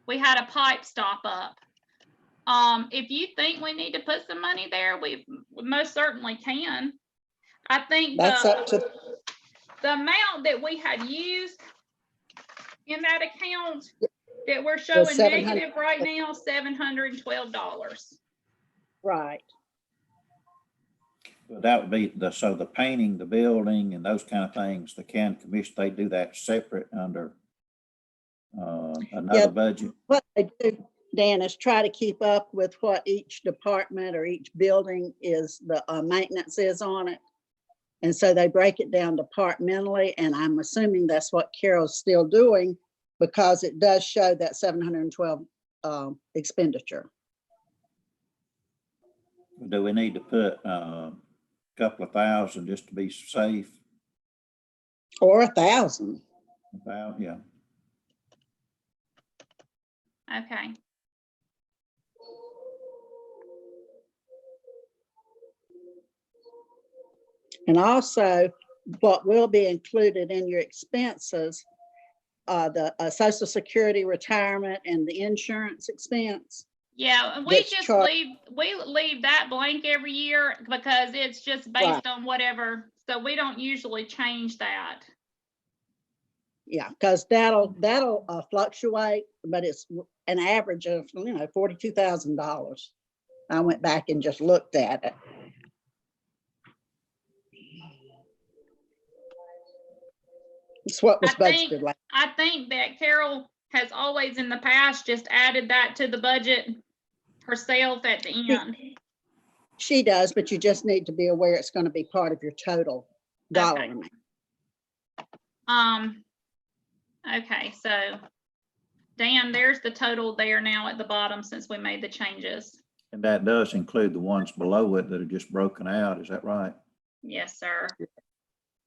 we had a pipe stop up. If you think we need to put some money there, we most certainly can. I think that's up to, the amount that we had used in that account that we're showing $700. negative right now, $712. right. Well, that would be so the painting, the building and those kind of things, the county commission, they do that separate under another Yeah. budget. What they do, Dan, is try to keep up with what each department or each building is, the maintenance is on it. And so they break it down departmentally, and I'm assuming that's what Carol's still doing because it does show that 712 expenditure. Do we need to put a couple of thousand just to be safe? Or 1,000. About, yeah. Okay. And also, what will be included in your expenses, the Social Security, retirement, and the insurance expense. Yeah, we Gets just charged. leave that blank every year because it's just based Right. on whatever. So we don't usually change that. Yeah, because that'll fluctuate, but it's an average of, $42,000. I went back and just looked at it. It's what was budgeted like. I think that Carol has always in the past just added that to the budget herself at the end. She does, but you just need to be aware it's going to be part of your total dollar Okay. amount. Okay, so Dan, there's the total there now at the bottom since we made the changes. And that does include the ones below it that are just broken out. Is that right? Yes, sir.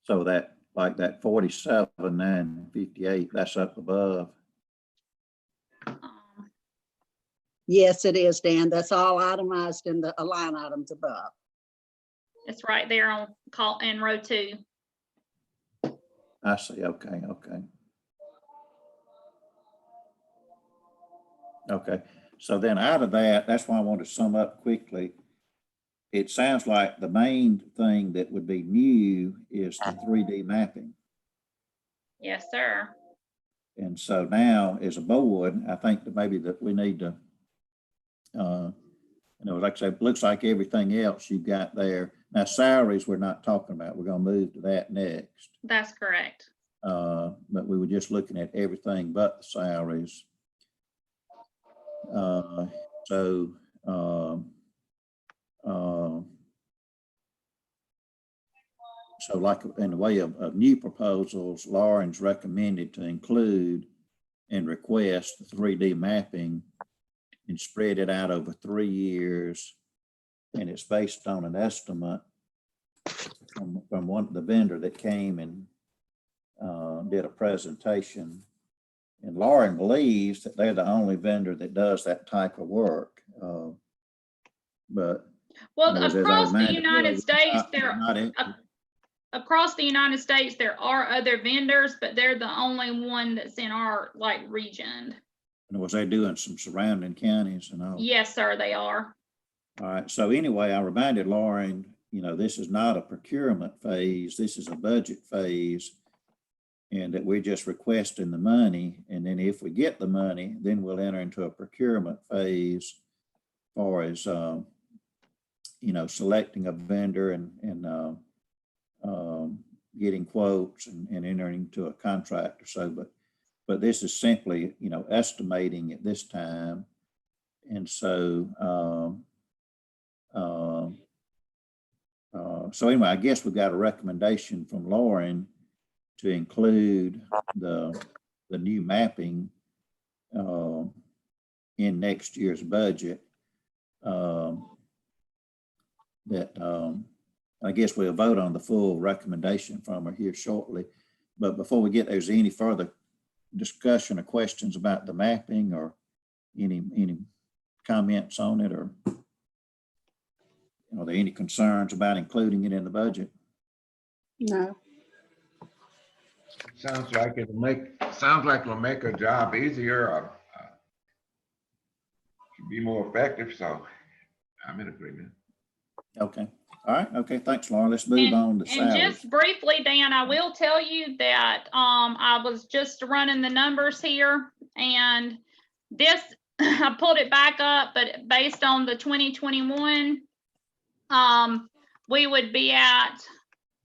So that like that 47,958, that's up above. Yes, it is, Dan. That's all itemized in the line items above. It's right there on call in row 2. I see, okay, okay. Okay, so then out of that, that's why I want to sum up quickly. It sounds like the main thing that would be new is the 3D mapping. Yes, sir. And so now as a board, I think that maybe that we need to, you know, like I said, it looks like everything else you've got there. Now salaries, we're not talking about, we're gonna move to that next. That's correct. But we were just looking at everything but the salaries. So like in the way of new proposals, Lauren's recommended to include and request the 3D mapping and spread it out over 3 years. And it's based on an estimate from the vendor that came and did a presentation. And Lauren believes that they're the only vendor that does that type of work. But Well, you know, as I across the reminded United Billy, States, there are other vendors, but they're the only one that's in our like region. and was they doing some surrounding counties and all? Yes, sir, they are. All right. So anyway, I reminded Lauren, you know, this is not a procurement phase. This is a budget phase. And that we're just requesting the money. And then if we get the money, then we'll enter into a procurement phase as far as, you know, selecting a vendor and getting quotes and entering into a contract or so. But this is simply, you know, estimating at this time. And so, so anyway, I guess we got a recommendation from Lauren to include the new mapping in next year's budget. I guess we'll vote on the full recommendation from her here shortly. But before we get there, is there any further discussion or questions about the mapping or any comments on it, or are there any concerns about including it in the budget? No. Sounds like it'll make her job easier or be more effective. So I'm in agreement. Okay. All right. Okay. Thanks, Lauren. Let's move on to And salaries. just briefly, Dan, I will tell you that I was just running the numbers here, and this I pulled it back up, but based on the 2021, we would be at,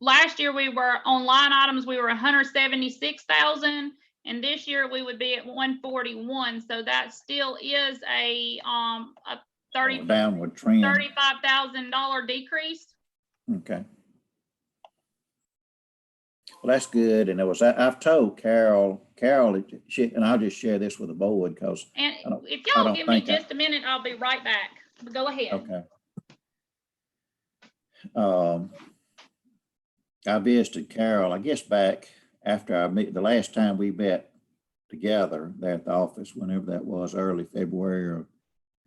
last year we were on line items, we were 176,000, and this year we would be at 141. So that still is a Downward trend. $35,000 decrease. Okay. Well, that's good. And it was, I've told Carol, and I'll just share this with the board because. And if y'all give me just a minute, I'll be right back. Go ahead. Okay. I visited Carol, I guess back after I met, the last time we met together there at the office, whenever that was, early February or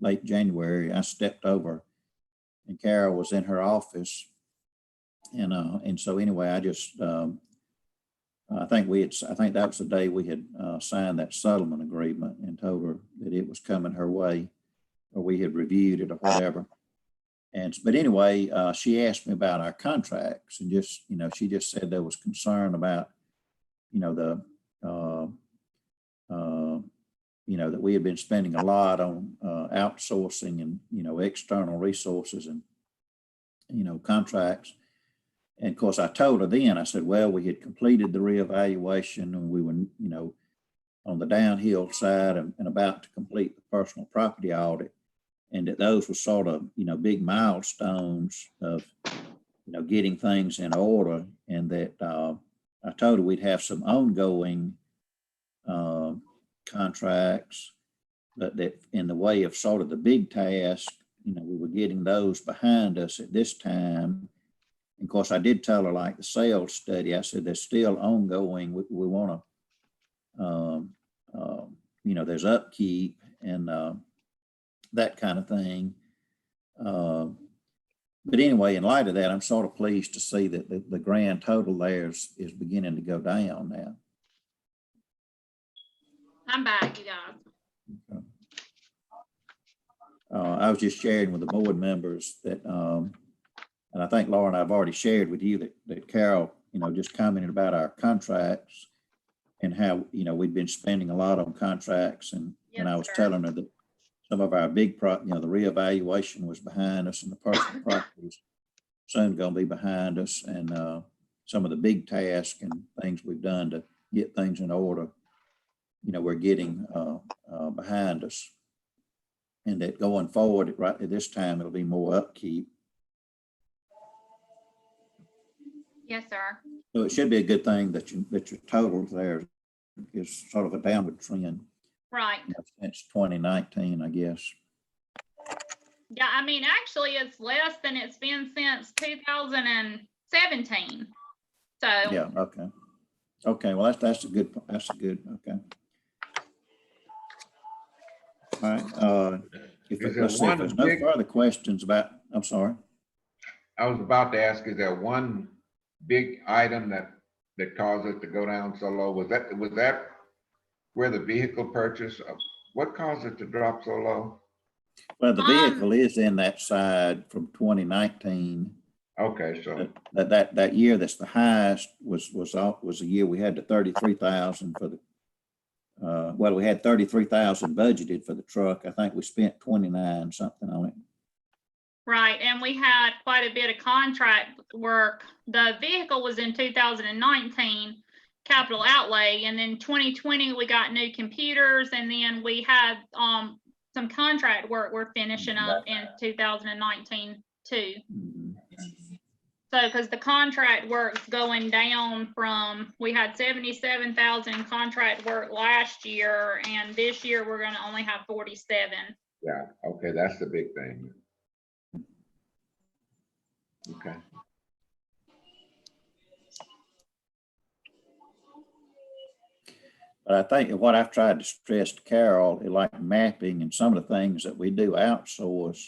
late January, I stepped over and Carol was in her office. And so anyway, I just, I think that was the day we had signed that settlement agreement and told her that it was coming her way, or we had reviewed it or whatever. But anyway, she asked me about our contracts, and just, you know, she just said there was concern about, you know, you know, that we had been spending a lot on outsourcing and, you know, external resources and, you know, contracts. And of course, I told her then, I said, well, we had completed the reevaluation and we were, you know, on the downhill side and about to complete the personal property audit. And that those were sort of, you know, big milestones of, you know, getting things in order. And that I told her we'd have some ongoing contracts, but that in the way of sort of the big task, you know, we were getting those behind us at this time. of course, I did tell her, like the sales study, I said, they're still ongoing. We want to, you know, there's upkeep and that kind of thing. But anyway, in light of that, I'm sort of pleased to see that the grand total there is beginning to go down now. I'm back, you guys. I was just sharing with the board members that, and I think Laura and I've already shared with you that Carol, you know, just commented about our contracts and how, you know, we've been spending a lot on contracts, and I was Yes, sir. telling her that some of our big you know, the reevaluation was behind us, and the personal property is soon going to be behind us, and some of the big tasks and things we've done to get things in order, you know, we're getting behind us. And that going forward, right at this time, it'll be more upkeep. Yes, sir. So it should be a good thing that your total there is sort of a downward trend, Right. you know, since 2019, I guess. Yeah, I mean, actually, it's less than it's been since 2017. So Yeah. Okay. Okay. Well, that's a good. Okay. All right. If Is there let's see if one there's no big- further questions about, I'm sorry. I was about to ask, is there one big item that caused it to go down so low? Was that where the vehicle purchase, what caused it to drop so low? Well, the vehicle is in that side from 2019. Okay, so, That year that's the highest was a year we had the 33,000 for the, well, we had 33,000 budgeted for the truck. I think we spent 29 something on it. right, and we had quite a bit of contract work. The vehicle was in 2019 capital outlay, and then 2020 we got new computers, and then we had some contract work we're finishing up in 2019 too. Mhm. So, because the contract work's going down from, we had 77,000 contract work last year, and this year we're gonna only have 47. yeah, okay, that's the big thing. Okay. But I think what I've tried to stress to Carol, like mapping and some of the things that we do outsource,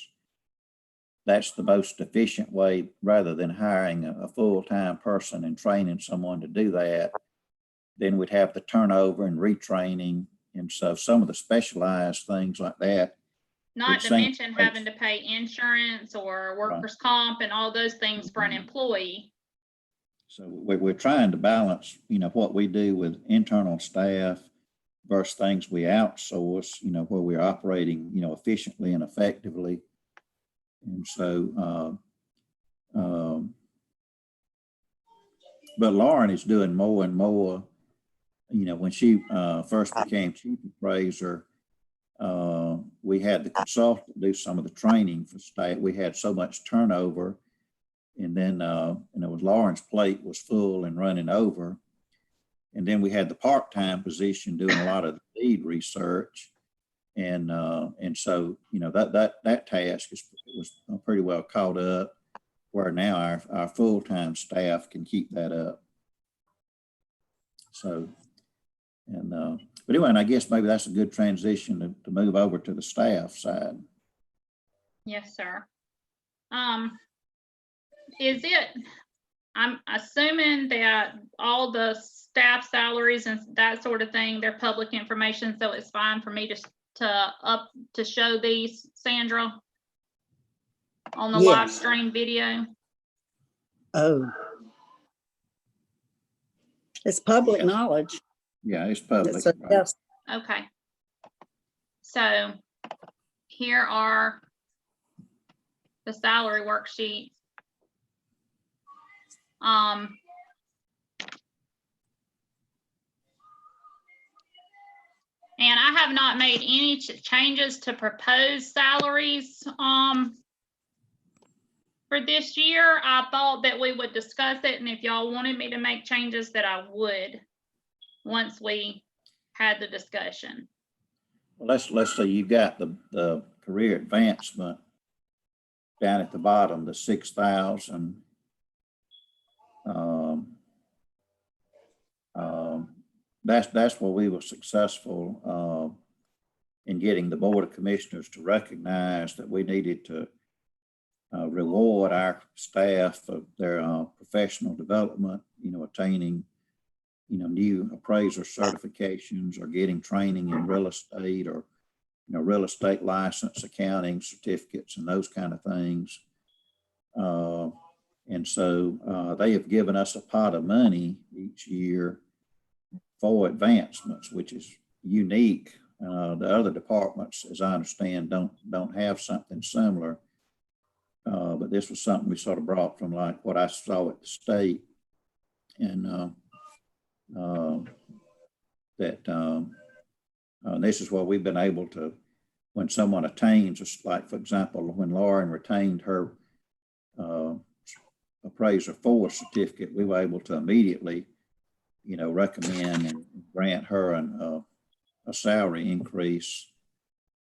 that's the most efficient way, rather than hiring a full-time person and training someone to do that. Then we'd have the turnover and retraining. And so some of the specialized things like that. Not to Same mention place. having to pay insurance or workers' comp and all those things for an employee. So we're trying to balance, you know, what we do with internal staff versus things we outsource, you know, where we're operating, you know, efficiently and effectively. And so, but Lauren is doing more and more, you know, when she first became chief appraiser, we had the consultant do some of the training for staff. We had so much turnover, and then, and it was Lauren's plate was full and running over. And then we had the part-time position doing a lot of the lead research. And so, you know, that task was pretty well caught up, where now our full-time staff can keep that up. So, and, but anyway, and I guess maybe that's a good transition to move over to the staff side. Yes, sir. Is it, I'm assuming that all the staff salaries and that sort of thing, they're public information, so it's fine for me to show these, Sandra, on the live Yes. stream video? Oh. It's public knowledge. Yeah, it's public. So, right? yes. Okay. So here are the salary worksheets. And I have not made any changes to proposed salaries for this year. I thought that we would discuss it, and if y'all wanted me to make changes, that I would once we had the discussion. Well, let's say you got the career advancement down at the bottom, the 6,000. That's where we were successful in getting the Board of Commissioners to recognize that we needed to reward our staff for their professional development, attaining, new appraiser certifications or getting training in real estate or, real estate license, accounting certificates and those kind of things. And so they have given us a pot of money each year for advancements, which is unique. The other departments, as I understand, don't have something similar. But this was something we sort of brought from like what I saw at the state. And this is what we've been able to, when someone attains, just like, for example, when Lauren retained her appraiser 4 certificate, we were able to immediately, recommend and grant her a salary increase,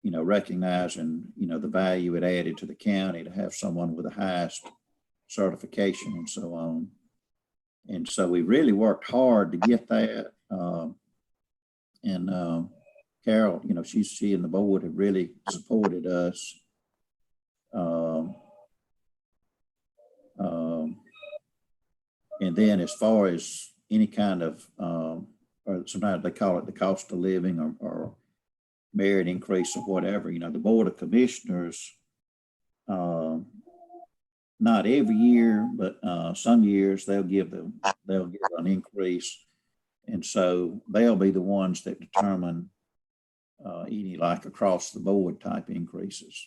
recognizing, the value it added to the county to have someone with the highest certification and so on. And so we really worked hard to get that. Carol, she and the board have really supported us. And then as far as any kind of, or sometimes they call it the cost of living or merit increase or whatever, the Board of Commissioners, not every year, but some years they'll give an increase. And so they'll be the ones that determine any like across the board type increases.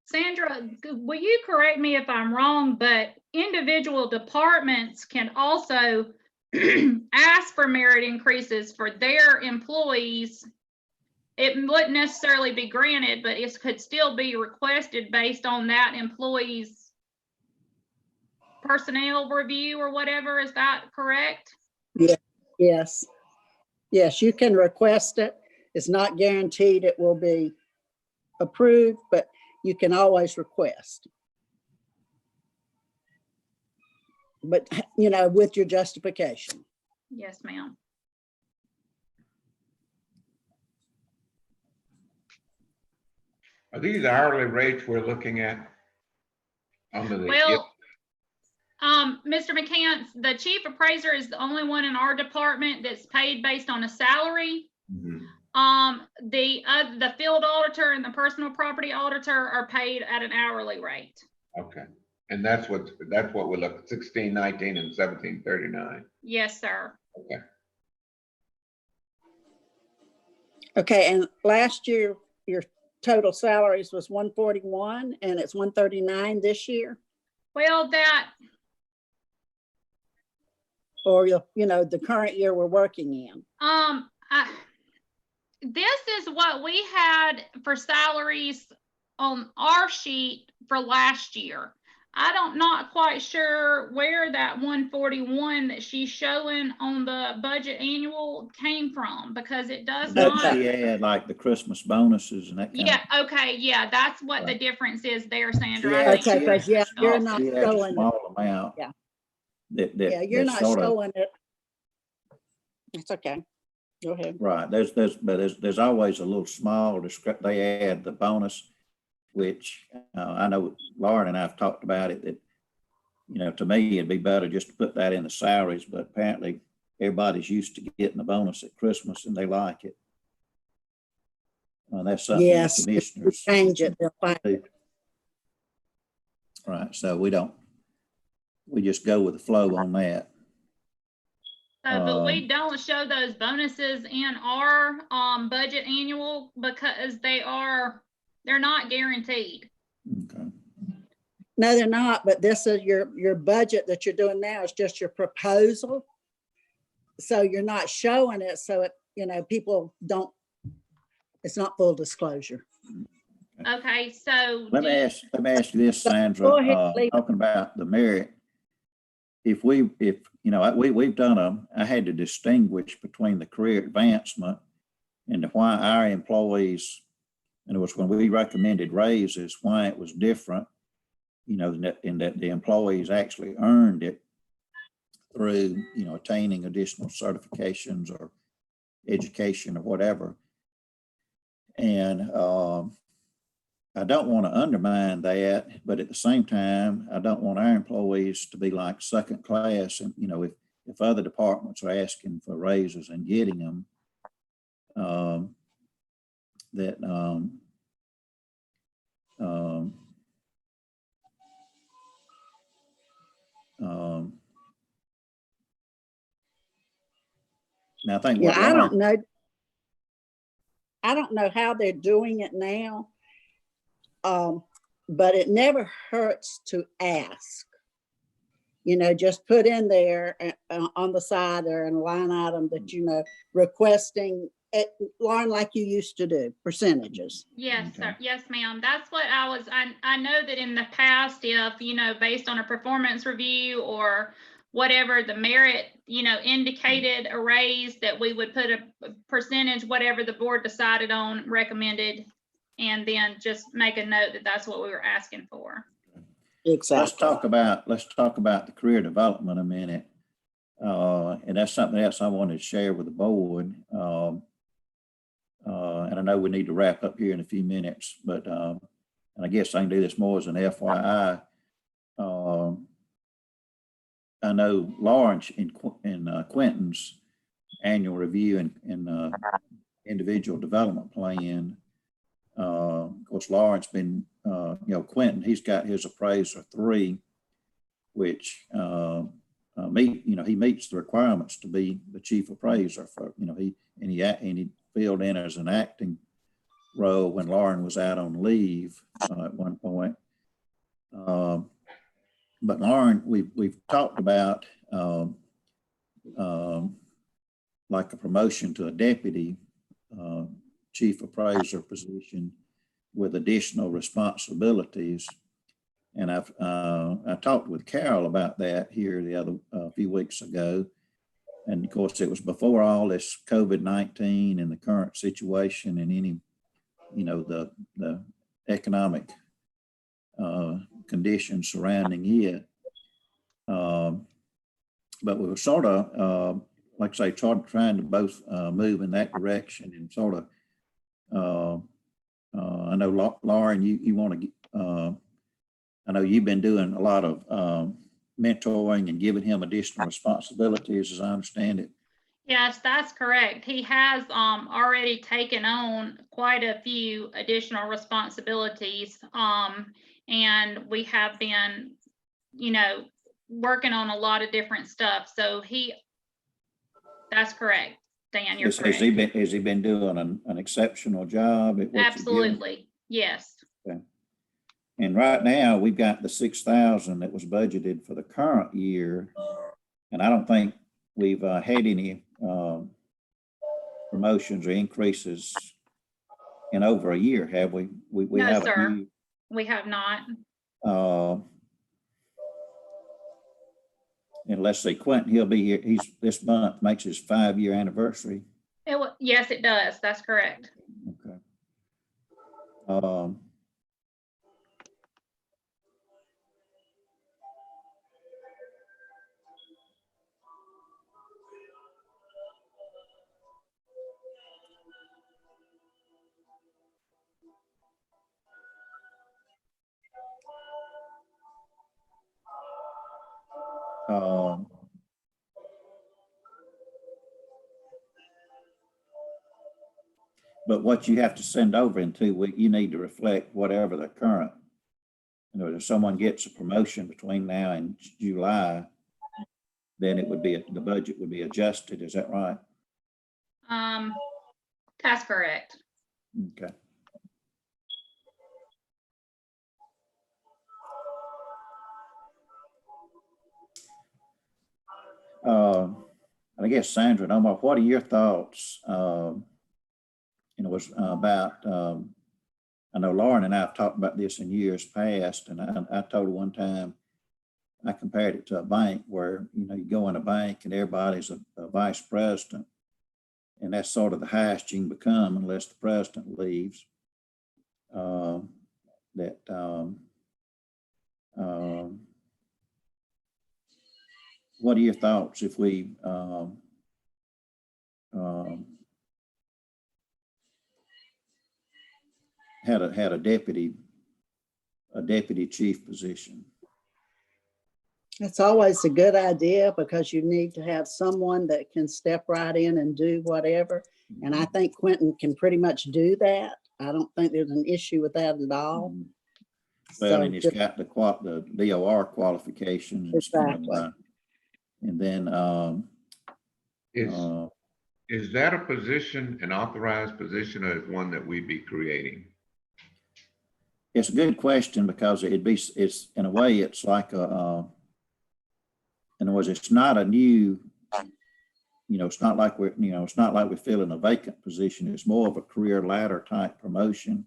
Sandra, will you correct me if I'm wrong, but individual departments can also ask for merit increases for their employees. It wouldn't necessarily be granted, but it could still be requested based on that employee's personnel review or whatever. Is that correct? Yeah. Yes. Yes, you can request it. It's not guaranteed it will be approved, but you can always request. But, with your justification. Yes, ma'am. Are these hourly rates we're looking at? Well, Mr. McCants, the chief appraiser is the only one in our department that's paid based on a salary. Mhm. The field auditor and the personal property auditor are paid at an hourly rate. Okay. And that's what we look at, 1619 and 1739. Yes, sir. Okay. Okay, and last year, your total salaries was 141 and it's 139 this year? Well, Or, the current year we're working in? This is what we had for salaries on our sheet for last year. I'm not quite sure where that 141 that she's showing on the budget annual came from, because it does But not. she had like the Christmas bonuses and that kind Yeah, okay, yeah, that's what the Right. difference is there, Sandra. Yeah, I think Okay, you because you're not she had a showing it. small amount. Yeah. That You're not sort of, showing it. It's okay. Go ahead. right. There's always a little small they add the bonus, which I know Lauren and I've talked about it, that, to me, it'd be better just to put that in the salaries, but apparently everybody's used to getting the bonus at Christmas and they like it. That's something the Yes, if we commissioners change it, they'll find it. Right, so we just go with the flow on that. But we don't show those bonuses in our budget annual because they're not guaranteed. Okay. No, they're not, but this is your budget that you're doing now is just your proposal. So you're not showing it, so it, people don't, it's not full disclosure. Okay, so Let me ask you this, Sandra, Go ahead, Lee. talking about the merit. We've done I had to distinguish between the career advancement and why our employees, and it was when we recommended raises, why it was different, in that the employees actually earned it. through, you know, attaining additional certifications or education or whatever. And I don't want to undermine that, but at the same time, I don't want our employees to be like second class. And, you know, if other departments are asking for raises and getting them, now I think Yeah, what I Lauren, don't know. I don't know how they're doing it now. But it never hurts to ask. You know, just put in there on the side there and a line item that, you know, requesting it, Lauren, like you used to do, percentages. Yes, Okay. sir. Yes, ma'am. That's what I know that in the past, if, you know, based on a performance review or whatever the merit, you know, indicated a raise, that we would put a percentage, whatever the board decided on, recommended, and then just make a note that that's what we were asking for. Exactly. let's talk about the career development a minute. And that's something else I wanted to share with the board. And I know we need to wrap up here in a few minutes, but and I guess I can do this more as an FYI. I know Lawrence in Quentin's annual review and individual development plan. Of course, Lawrence been, you know, Quentin, he's got his appraiser 3, which he meets the requirements to be the chief appraiser for, you know, he filled in as an acting role when Lauren was out on leave at one point. But Lauren, we've talked about like a promotion to a deputy chief appraiser position with additional responsibilities. And I talked with Carol about that here the other few weeks ago. And of course, it was before all this COVID-19 and the current situation and any, you know, the economic conditions surrounding it. But we were sort of, like I say, trying to both move in that direction and sort of, I know Lauren, you want to get, I know you've been doing a lot of mentoring and giving him additional responsibilities, as I understand it. Yes, that's correct. He has already taken on quite a few additional responsibilities. And we have been, you know, working on a lot of different stuff. So that's correct, Dan, you're correct. Has he been doing an exceptional job at what Absolutely, yes. Okay. And right now we've got the 6,000 that was budgeted for the current year. And I don't think we've had any promotions or increases in over a year, have we? We No, have sir. We have not. And let's say Quentin, he'll be here. This month makes his 5-year anniversary. Yes, it does. That's correct. Okay. But what you have to send over in 2 weeks, you need to reflect whatever the current, you know, if someone gets a promotion between now and July, then it would be, the budget would be adjusted. Is that right? That's correct. Okay. I guess Sandra, what are your thoughts? You know, was about, I know Lauren and I have talked about this in years past, and I told her one time, I compared it to a bank where, you know, you go in a bank and everybody's a vice president, and that's sort of the highest you can become unless the president leaves. what are your thoughts if we, had a deputy chief position? It's always a good idea because you need to have someone that can step right in and do whatever. And I think Quentin can pretty much do that. I don't think there's an issue with that at all. Well, So and he's just- got the DOR qualifications. Exactly. And then, Is that a position, an authorized position, or is one that we be creating? it's a good question because it's in a way, it's like in other words, it's not a new, it's not like it's not like we're filling a vacant position. It's more of a career ladder type promotion.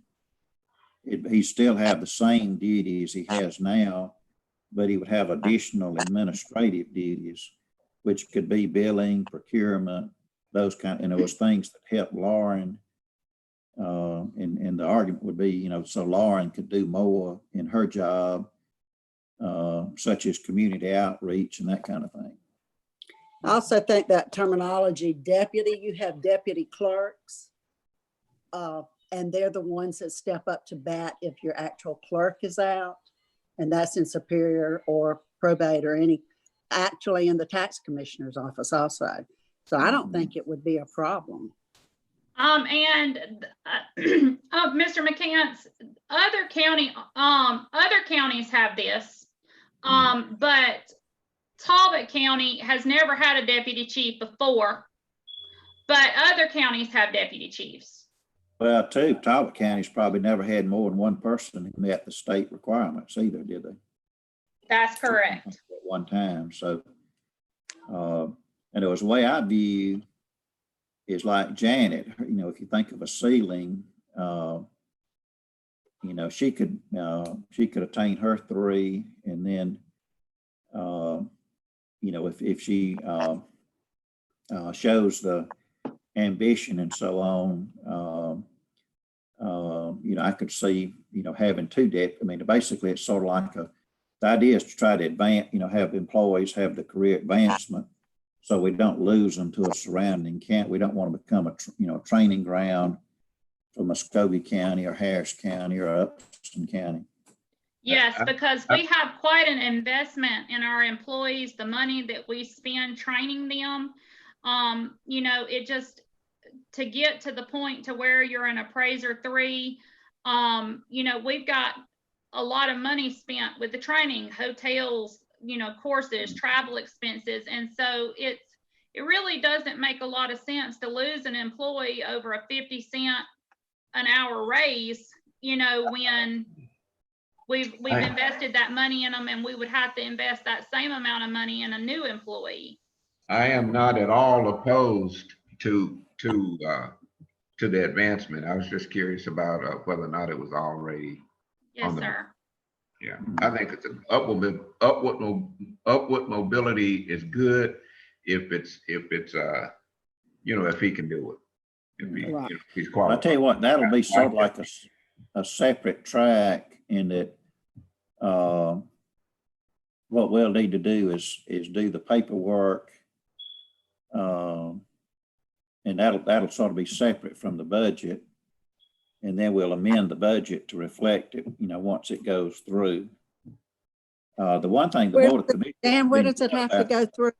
He still have the same duties he has now, but he would have additional administrative duties, which could be billing, procurement, those kind, and it was things that help Lauren. And the argument would be, so Lauren could do more in her job, such as community outreach and that kind of thing. I also think that terminology deputy, you have deputy clerks. And they're the ones that step up to bat if your actual clerk is out. And that's in Superior or probate or actually in the tax commissioner's office also. So I don't think it would be a problem. Mr. McCants, other counties have this, but Talbot County has never had a deputy chief before, but other counties have deputy chiefs. Well, too, Talbot County's probably never had more than one person who met the state requirements either, did they? That's correct. At one time. So, and it was the way I view is like Janet, if you think of a ceiling, she could attain her 3, and then, if she shows the ambition and so on, I could see, having 2 deputies. Basically it's sort of like the idea is to try to advance, have employees have the career advancement so we don't lose them to a surrounding county. We don't want to become a training ground for Muscogee County or Harris County or Upton County. Yes, because we have quite an investment in our employees, the money that we spend training them. It just, to get to the point to where you're an appraiser 3, we've got a lot of money spent with the training, hotels, courses, travel expenses. And so it really doesn't make a lot of sense to lose an employee over a 50-cent an hour raise, when we've invested that money in them, and we would have to invest that same amount of money in a new employee. I am not at all opposed to the advancement. I was just curious about whether or not it was already. Yes, sir. Yeah, I think it's an upward mobility is good if he can do it. If he's qualified. I tell you what, that'll be sort of like a separate track in that. What we'll need to do is do the paperwork, and that'll sort of be separate from the budget, and then we'll amend the budget to reflect it. Once it goes through. The one thing the Board of Commissioners. Dan, where does it have to go through?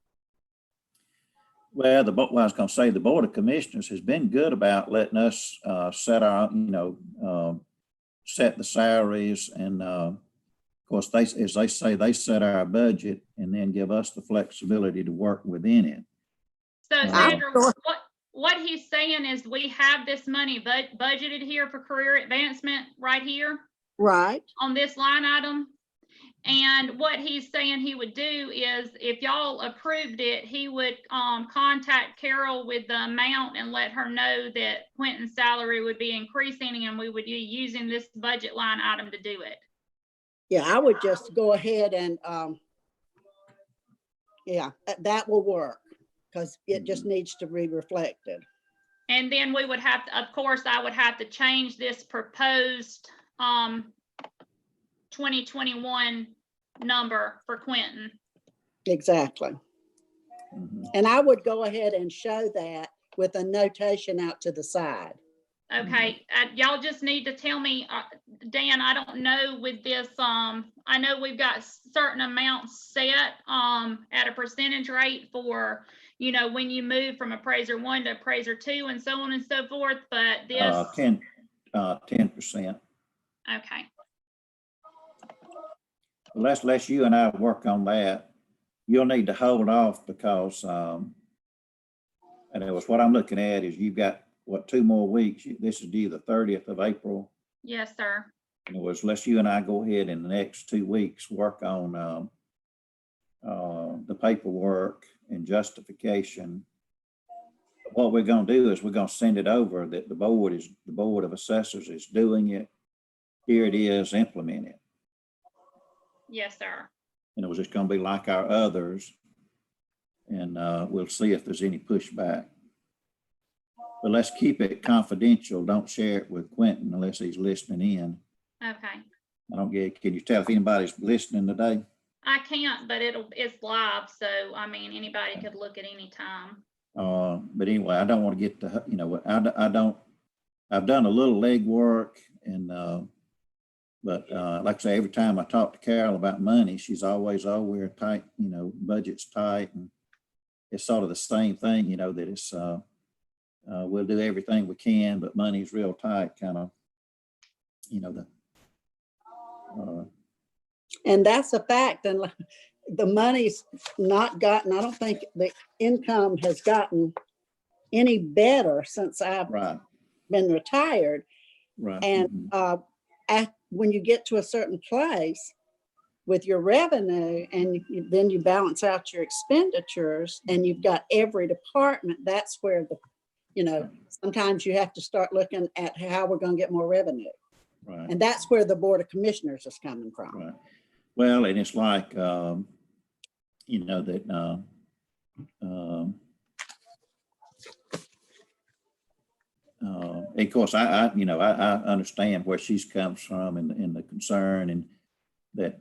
Well, I was going to say the Board of Commissioners has been good about letting us set our, set the salaries, and of course as they say, they set our budget and then give us the flexibility to work within it. So Sandra, what he's saying is we have this money budgeted here for career advancement right here, right, on this line item. And what he's saying he would do is, if y'all approved it, he would contact Carol with the amount and let her know that Quentin's salary would be increasing, and we would be using this budget line item to do it. Yeah, I would just go ahead and, that will work because it just needs to be reflected. And then we would have to, of course, I would have to change this proposed 2021 number for Quentin. Exactly. Mhm. And I would go ahead and show that with a notation out to the side. Okay, y'all just need to tell me, Dan, I don't know with this, I know we've got certain amounts set, at a percentage rate for, you know, when you move from appraiser 1 to appraiser 2 and so on and so forth, but this, 10%. okay, Well, let's you and I work on that. You'll need to hold off because, and it was what I'm looking at is you've got, what, 2 more weeks? This is due the 30th of April. yes, sir. And it was, let's you and I go ahead in the next 2 weeks, work on the paperwork and justification. What we're gonna do is we're gonna send it over that the Board of Assessors is doing it. Here it is, implement it. Yes, sir. And it was just gonna be like our others. And we'll see if there's any pushback. But let's keep it confidential. Don't share it with Quentin unless he's listening in. Okay. I don't get, can you tell if anybody's listening today? I can't, but it's live, so I mean, anybody could look at any time. But anyway, I don't want to get to, you know, I've done a little legwork and, but like I say, every time I talk to Carol about money, she's always, oh, we're tight, you know, budget's tight. And it's sort of the same thing, you know, that it's, we'll do everything we can, but money's real tight, kind of, you know, And that's a fact. And the money's not gotten, I don't think the income has gotten any better since I've right, been retired. right. And mhm. when you get to a certain place with your revenue and then you balance out your expenditures and you've got every department, that's where the, you know, sometimes you have to start looking at how we're going to get more revenue. Right. And that's where the Board of Commissioners is coming from. Right. Well, and it's like, you know, that, of course, you know, I understand where she's comes from and the concern and that,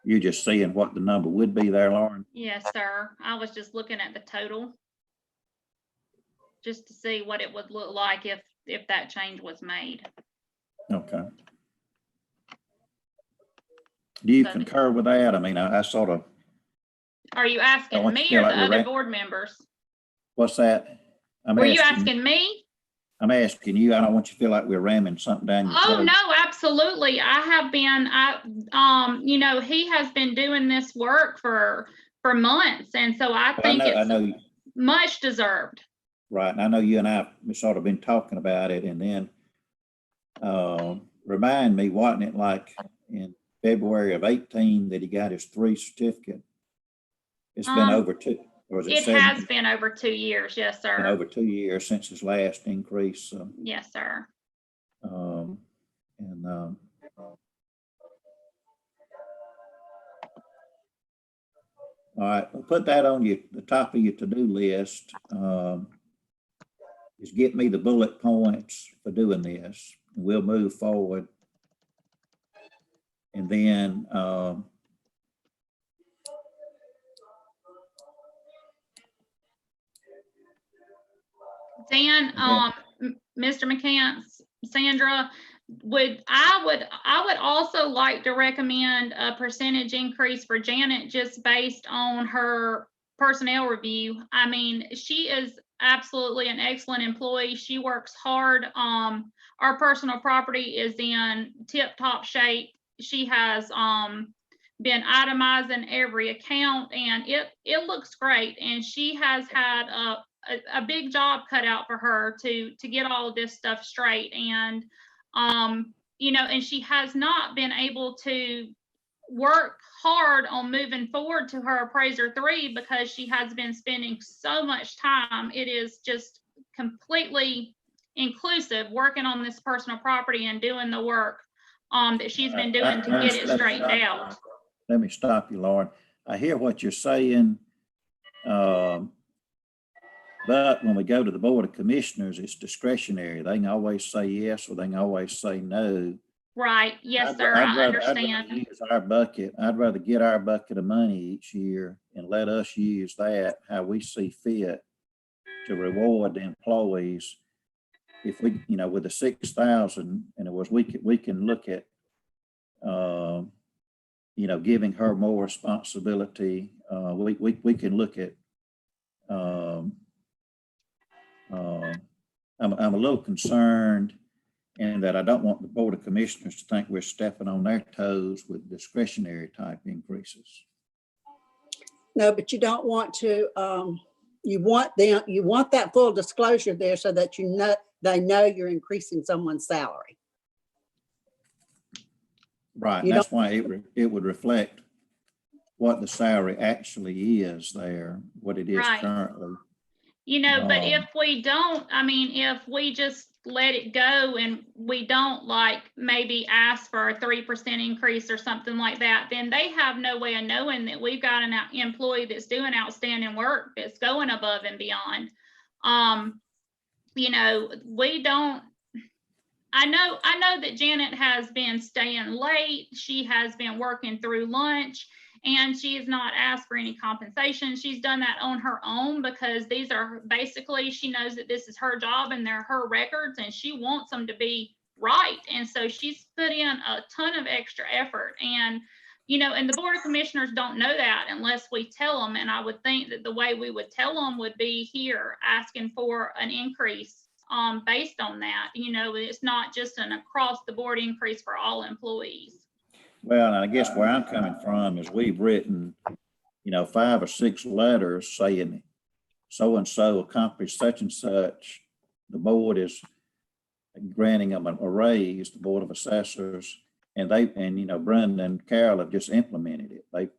you're just seeing what the number would be there, Lauren. Yes, sir. I was just looking at the total just to see what it would look like if that change was made. Okay. Do you So- concur with that? I mean, I sort of, Are you asking want you me to feel or like the we're other right. board members? what's that? Were you asking me? I'm asking you. I don't want you to feel like we're ramming something down your Oh, throat. no, absolutely. I have been, you know, he has been doing this work for months. And so I think I it's know, much deserved. right. And I know you and I have sort of been talking about it, and then remind me, wasn't it like in February of 18 that he got his 3 certificate? It's been over 2, or is it It 7? has been over 2 years. Yes, Been sir. over 2 years since his last increase. So, Yes, sir. All right, we'll put that on the top of your to-do list. Is get me the bullet points for doing this, and we'll move forward. And then Dan, Mr. McCants, Sandra, I would also like to recommend a percentage increase for Janet just based on her personnel review. I mean, she is absolutely an excellent employee. She works hard. Our personal property is in tip-top shape. She has been itemizing every account and it looks great. And she has had a big job cut out for her to get all of this stuff straight. And you know, and she has not been able to work hard on moving forward to her appraiser 3 because she has been spending so much time. It is just completely inclusive working on this personal property and doing the work that she's been doing to get it straightened out. Let me stop you, Lauren. I hear what you're saying. But when we go to the Board of Commissioners, it's discretionary. They can always say yes or they can always say no. Right, yes, sir, I understand. Use our bucket. I'd rather get our bucket of money each year and let us use that how we see fit to reward the employees. If we, with the 6,000, and it was, we can look at, giving her more responsibility. We can look at, I'm a little concerned in that I don't want the Board of Commissioners to think we're stepping on their toes with discretionary type increases. No, but you don't want to, you want that full disclosure there so that they know you're increasing someone's salary. Right, and that's why it would reflect what the salary actually is there, what it is Right. currently. But if we don't, if we just let it go and we don't maybe ask for a 3% increase or something like that, then they have no way of knowing that we've got an employee that's doing outstanding work, that's going above and beyond. We don't, I know that Janet has been staying late. She has been working through lunch, and she has not asked for any compensation. She's done that on her own because these are basically, she knows that this is her job and they're her records and she wants them to be right. And so she's put in a ton of extra effort, and and the Board of Commissioners don't know that unless we tell them. And I would think that the way we would tell them would be here asking for an increase based on that. It's not just an across the board increase for all employees. Well, I guess where I'm coming from is we've written, 5 or 6 letters saying so-and-so accomplished such and such. The board is granting them a raise, the Board of Assessors, and Brenda and Carol have just implemented it. They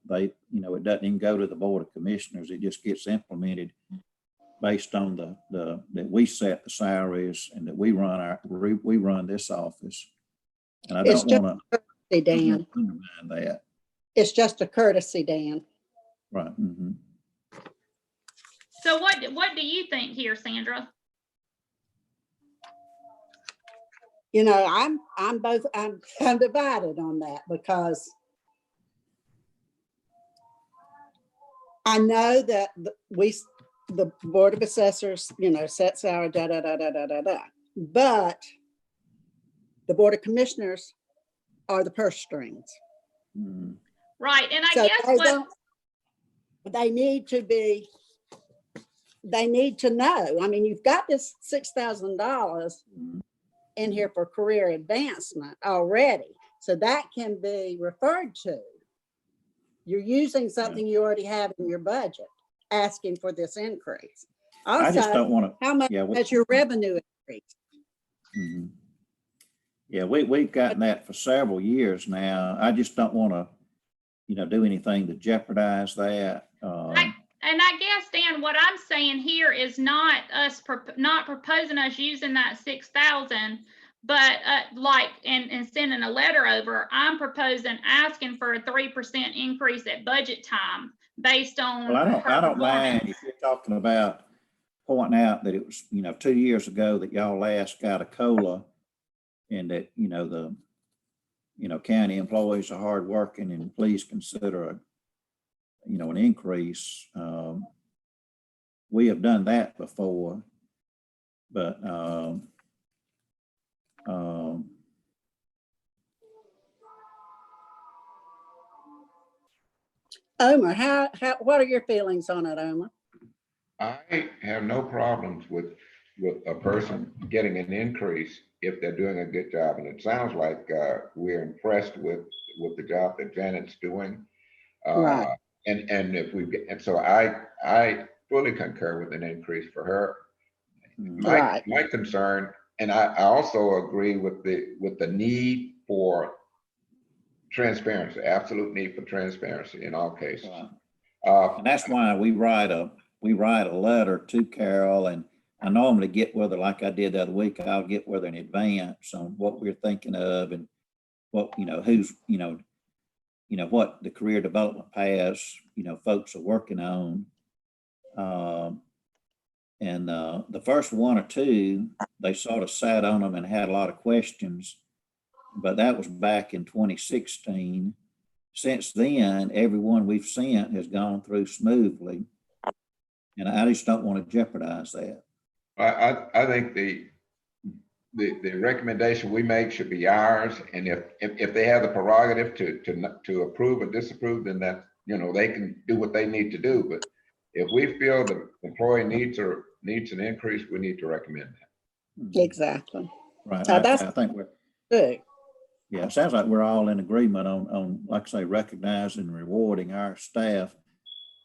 it doesn't even go to the Board of Commissioners. It just gets implemented based on that we set the salaries and that we run this office. And I don't want to Dan. that. It's just a courtesy, Dan. Right. Mm-hmm. So what do you think here, Sandra? I'm divided on that because I know that the Board of Assessors, set salary, but the Board of Commissioners are the purse strings. Mm-hmm. Right, and I guess they need to know. You've got this $6,000 in here for career advancement already, so that can be referred to. You're using something you already have in your budget, asking for this increase. Also, I just don't want to. How much has your revenue increased? Mm-hmm. Yeah, we've gotten that for several years now. I just don't want to, do anything to jeopardize that. And I guess, Dan, what I'm saying here is not us not proposing us using that 6,000, but and sending a letter over. I'm proposing asking for a 3% increase at budget time based on. Well, I don't mind if you're talking about pointing out that it was 2 years ago that y'all last got a COLA, and that the county employees are hardworking, and please consider an increase. We have done that before, but Omer, what are your feelings on it, Omer? I have no problems with a person getting an increase if they're doing a good job. And it sounds like we're impressed with the job that Janet's doing. Right. And so I fully concur with an increase for her. My concern, and I also agree with the need for transparency, absolute need for transparency in all cases. And that's why we write a letter to Carol, and I normally get with her, like I did the other week. I'll get with her in advance on what we're thinking of and what, who's, what the career development paths, folks are working on. And the first 1 or 2, they sort of sat on them and had a lot of questions. but that was back in 2016. Since then, everyone we've sent has gone through smoothly. And I just don't want to jeopardize that. I think the recommendation we make should be ours. And if they have the prerogative to approve or disapprove, then that, they can do what they need to do. But if we feel the employee needs an increase, we need to recommend that. Exactly. Right. Now, that's I think we're, good. yeah, it sounds like we're all in agreement on, like I say, recognizing and rewarding our staff.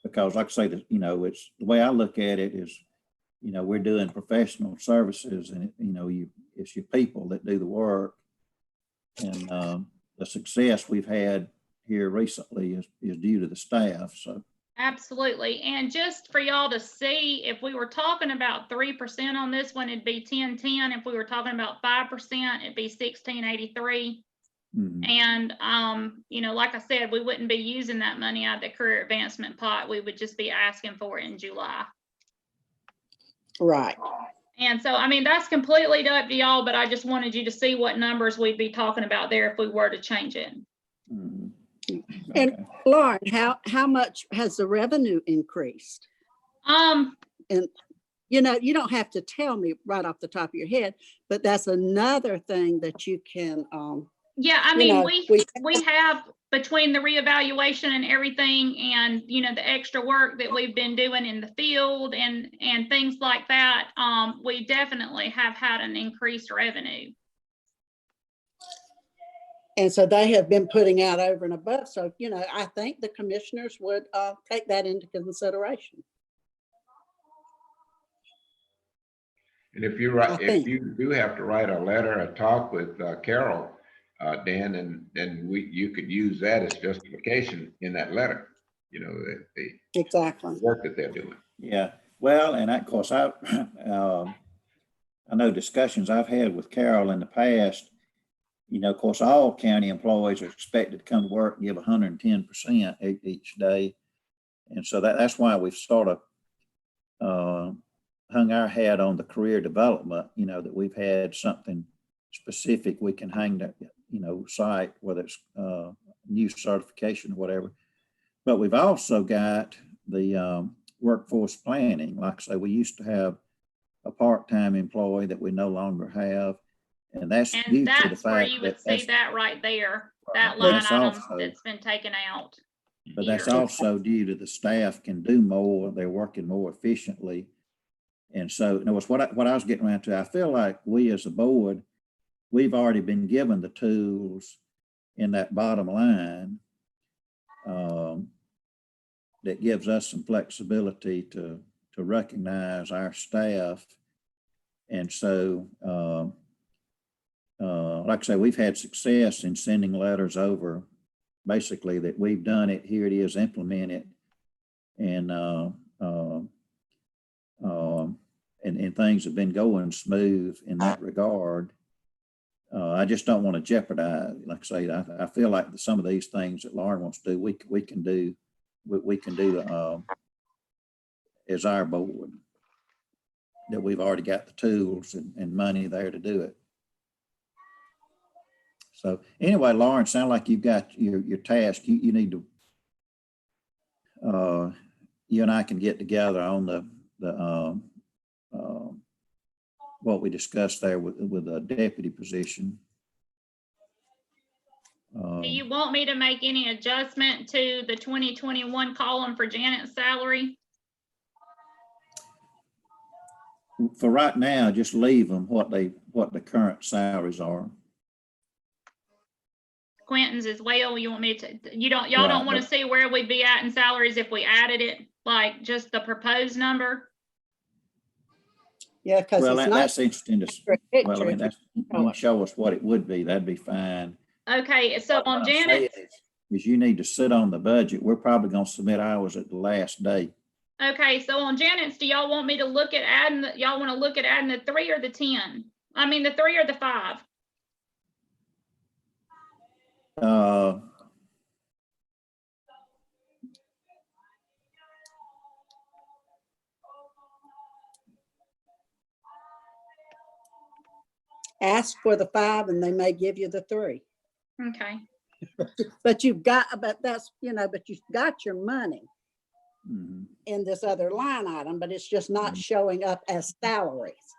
Because like I say, that, it's the way I look at it is, we're doing professional services and, it's your people that do the work. And the success we've had here recently is due to the staff. So. Absolutely. And just for y'all to see, if we were talking about 3% on this one, it'd be 1010. If we were talking about 5%, it'd be 1683. Mm-hmm. And, like I said, we wouldn't be using that money out of the career advancement pot. We would just be asking for it in July. Right. And so, I mean, that's completely up to y'all, but I just wanted you to see what numbers we'd be talking about there if we were to change it. Mm-hmm. And Okay. Lauren, how much has the revenue increased? And you don't have to tell me right off the top of your head, but that's another thing that you can yeah, I mean, we have, between the reevaluation and everything, and the extra work that we've been doing in the field and things like that, we definitely have had an increased revenue. And so they have been putting out over and above. So, I think the commissioners would take that into consideration. And if you do have to write a letter, a talk with Carol, Dan, and then you could use that as justification in that letter, Exactly. work that they're doing. Yeah. Well, and of course, I know discussions I've had with Carol in the past, of course, all county employees are expected to come to work and give 110% each day. And so that's why we've sort of hung our hat on the career development, that we've had something specific we can hang that, site, whether it's new certification or whatever. But we've also got the workforce planning. Like I say, we used to have a part-time employee that we no longer have. And that's due to the fact where you would see that right there, that line item that's been taken out. But that's also due to the staff can do more, they're working more efficiently. And so, what I was getting around to, I feel like we as a board, we've already been given the tools in that bottom line that gives us some flexibility to recognize our staff. And so, like I say, we've had success in sending letters over, basically that we've done it, here it is, implement it, and things have been going smooth in that regard. I just don't want to jeopardize. Like I say, I feel like some of these things that Lauren wants to do, we can do as our board, that we've already got the tools and money there to do it. So anyway, Lauren, sound like you've got your task. You need to, you and I can get together on the what we discussed there with the deputy position. Do you want me to make any adjustment to the 2021 column for Janet's salary? For right now, just leave them what the current salaries are. Quentin's as well. You want me to? Y'all don't want to see where we'd be at in salaries if we added it, like just the proposed number? Yeah, because that's interesting to. Well, I mean, you can show us what it would be. That'd be fine. Okay, so on Janet's, is you need to sit on the budget. We're probably going to submit ours at the last day. Okay, so on Janet's, do y'all want me to look at adding? Y'all want to look at adding the 3 or the 10? I mean, the 3 or the 5? Ask for the 5 and they may give you the 3. Okay. But you've got, but that's, but you've got your money Mhm. in this other line item, but it's just not showing up as salaries.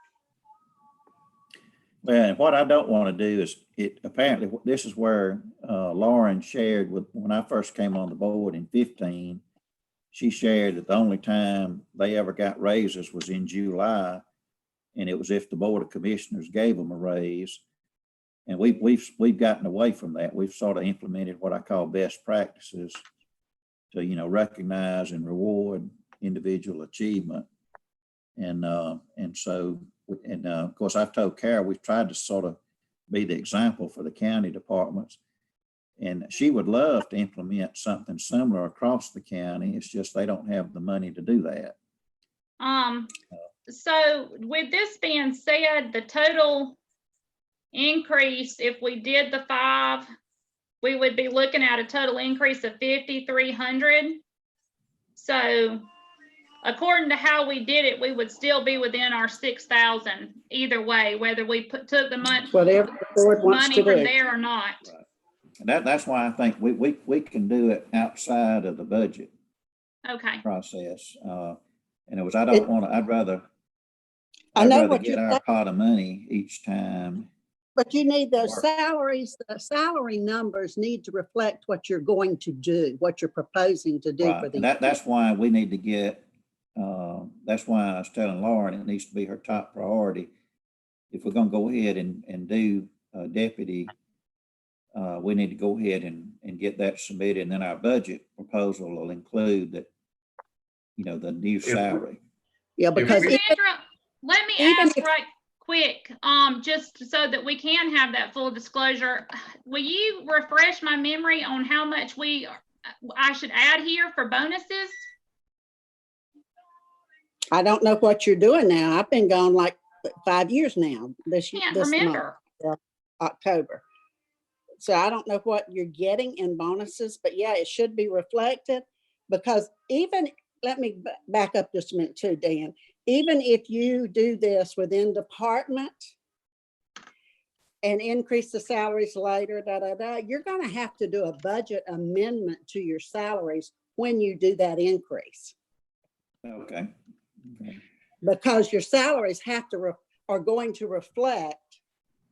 Well, and what I don't want to do is, apparently, this is where Lauren shared with, when I first came on the board in 15, she shared that the only time they ever got raises was in July, and it was if the Board of Commissioners gave them a raise. And we've gotten away from that. We've sort of implemented what I call best practices to, recognize and reward individual achievement. And so, of course, I've told Kara, we've tried to sort of be the example for the county departments. And she would love to implement something similar across the county. It's just they don't have the money to do that. So with this being said, the total increase, if we did the 5, we would be looking at a total increase of 5,300. So according to how we did it, we would still be within our 6,000 either way, whether we took the Whatever the board wants money to from do. there or not. And that's why I think we can do it outside of the budget Okay. process. And it was, I'd rather I know rather what get you're our saying, pot of money each time. but you need those Work. salaries. The salary numbers need to reflect what you're going to do, what you're proposing to do for Right. the. And that's why we need to get, that's why I was telling Lauren, it needs to be her top priority. If we're gonna go ahead and do a deputy, we need to go ahead and get that submitted, and then our budget proposal will include that, the new salary. Yeah, because Ms. Sandra, let me even ask if- right quick, just so that we can have that full disclosure. Will you refresh my memory on how much I should add here for bonuses? I don't know what you're doing now. I've been gone like 5 years now, this Can't month, remember. October. So I don't know what you're getting in bonuses, but yeah, it should be reflected, because let me back up just a minute too, Dan. Even if you do this within department and increase the salaries later, you're gonna have to do a budget amendment to your salaries when you do that increase. Okay. Because your salaries are going to reflect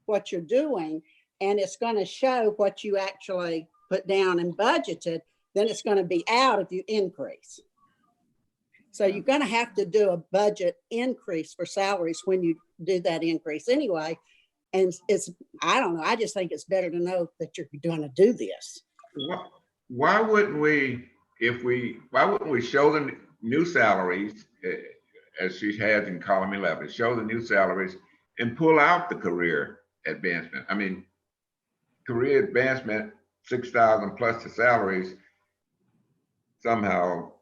what you're doing, and it's going to show what you actually put down and budgeted. Then it's going to be out if you increase. So you're going to have to do a budget increase for salaries when you do that increase anyway. And I don't know, I just think it's better to know that you're going to do this. Why wouldn't we show the new salaries, as she has in column 11, show the new salaries and pull out the career advancement? I mean, career advancement, 6,000 plus the salaries somehow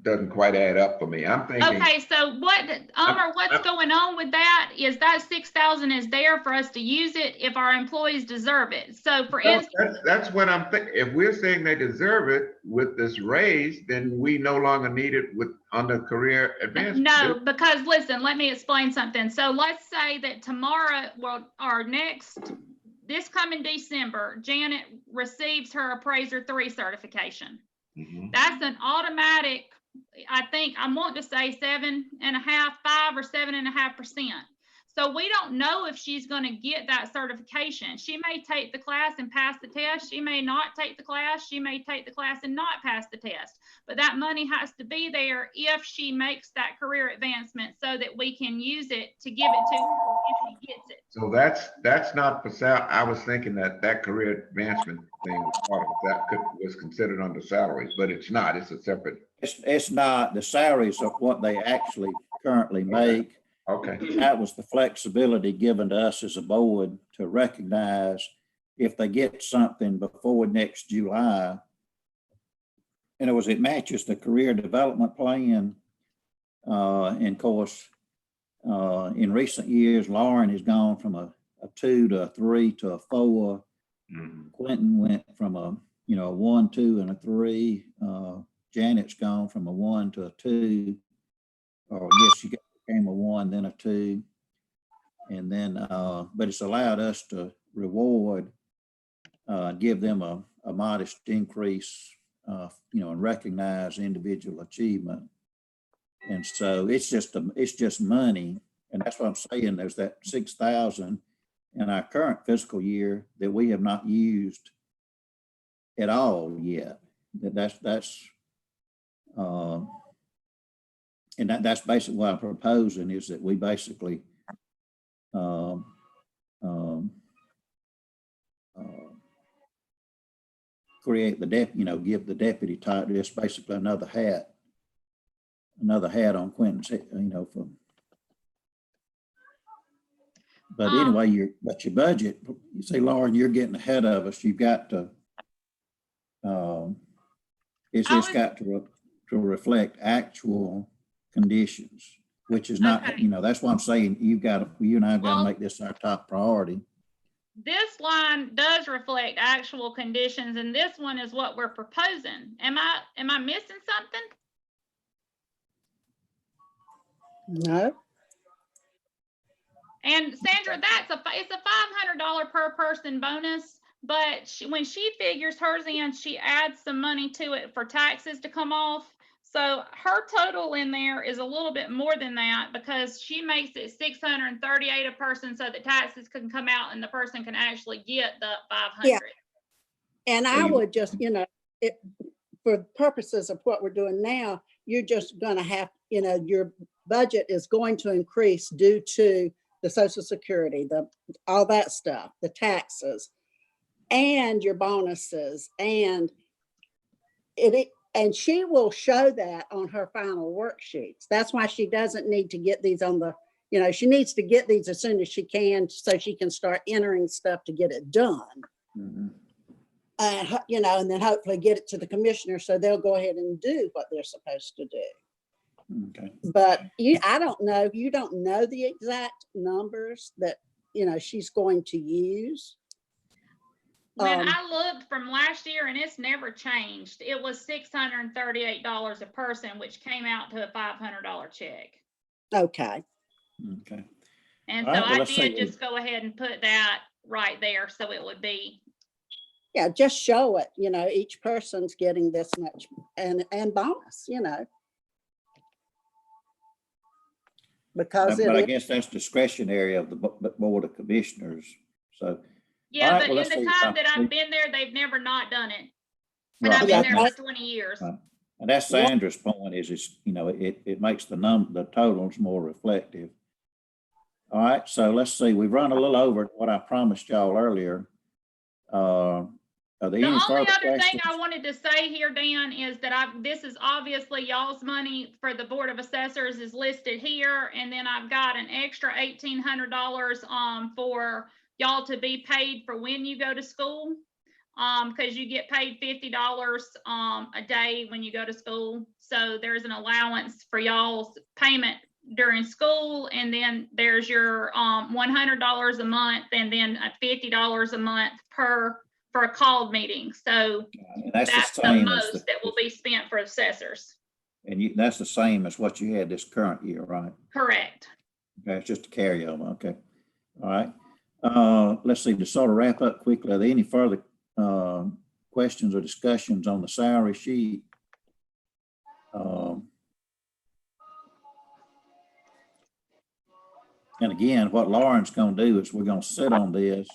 doesn't quite add up for me. I'm thinking. Okay, so what's going on with that is that 6,000 is there for us to use it if our employees deserve it. So for instance, that's what I'm thinking. If we're saying they deserve it with this raise, then we no longer need it under career advancement. no, because listen, let me explain something. So let's say that tomorrow, this coming December, Janet receives her Appraiser 3 certification. Mhm. That's an automatic, I think I want to say 7.5, 5 or 7.5%. So we don't know if she's going to get that certification. She may take the class and pass the test. She may not take the class. She may take the class and not pass the test. But that money has to be there if she makes that career advancement so that we can use it to give it to her if she gets it. So that's not for salary. I was thinking that career advancement thing was part of that was considered under salaries, but it's not. It's a separate. It's not. The salaries of what they actually currently make. Okay. That was the flexibility given to us as a board to recognize if they get something before next July. And it matches the career development plan. And of course, in recent years, Lauren has gone from a 2 to a 3 to a 4. Mm-hmm. Quentin went from a 1, 2, and a 3. Janet's gone from a 1 to a 2. Or yes, she became a 1, then a 2. And then, but it's allowed us to reward, give them a modest increase, and recognize individual achievement. And so it's just money. And that's what I'm saying. There's that 6,000 in our current fiscal year that we have not used at all yet. And that's basically what I'm proposing, is that we basically create give the deputy title, just basically another hat on Quentin's, but anyway, your budget, you say, Lauren, you're getting ahead of us. You've got to, it's just got to reflect actual conditions, which is not, Okay. That's why I'm saying you and I got to make this our top priority. This line does reflect actual conditions, and this one is what we're proposing. Am I missing something? No, And Sandra, it's a $500 per person bonus, but when she figures hers in, she adds some money to it for taxes to come off. So her total in there is a little bit more than that, because she makes it $638 a person so that taxes can come out and the person can actually get the 500. Yeah. and I would just, for purposes of what we're doing now, you're just gonna have, your budget is going to increase due to the Social Security, all that stuff, the taxes, and your bonuses, and she will show that on her final worksheets. That's why she doesn't need to get these on the, she needs to get these as soon as she can, so she can start entering stuff to get it done. Mm-hmm. And then hopefully get it to the commissioner so they'll go ahead and do what they're supposed to do. Okay. But I don't know, you don't know the exact numbers that, she's going to use. When I looked from last year, and it's never changed, it was $638 a person, which came out to a $500 check. Okay. Okay. And All so right, well, I let's did see. just go ahead and put that right there, so it would be. Yeah, just show it, each person's getting this much and bonus, because But I guess that's discretionary of the Board of Commissioners. So, Yeah, all right, but well, in let's the see. time that I've been there, they've never not done it. And Right, I've been there okay. for 20 years. Right. And that's Sandra's point, is it makes the totals more reflective. All right, so let's see, we've run a little over what I promised y'all earlier. Are there The any only further other thing questions? I wanted to say here, Dan, is that this is obviously y'all's money for the Board of Assessors is listed here. And then I've got an extra $1,800 for y'all to be paid for when you go to school. Because you get paid $50 a day when you go to school. So there's an allowance for y'all's payment during school, and then there's your $100 a month, and then $50 a month for a called meeting. So that's the most that will be spent for assessors. And that's the same as what you had this current year, right? Correct. Okay, it's just a carryover. Okay. All right. Let's see, to sort of wrap up quickly, are there any further questions or discussions on the salary sheet? And again, what Lauren's going to do is we're going to sit on this,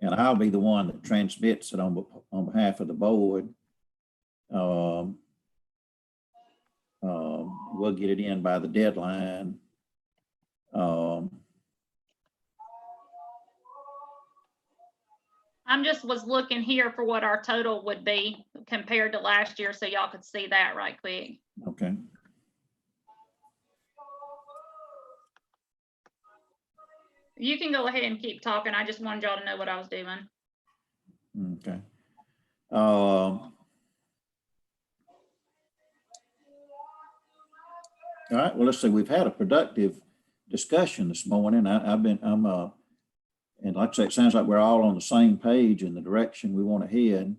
and I'll be the one that transmits it on behalf of the board. We'll get it in by the deadline. Was looking here for what our total would be compared to last year, so y'all could see that right quick. Okay. You can go ahead and keep talking. I just wanted y'all to know what I was doing. Okay. All right. Well, let's see. We've had a productive discussion this morning. And like I say, it sounds like we're all on the same page in the direction we want to head.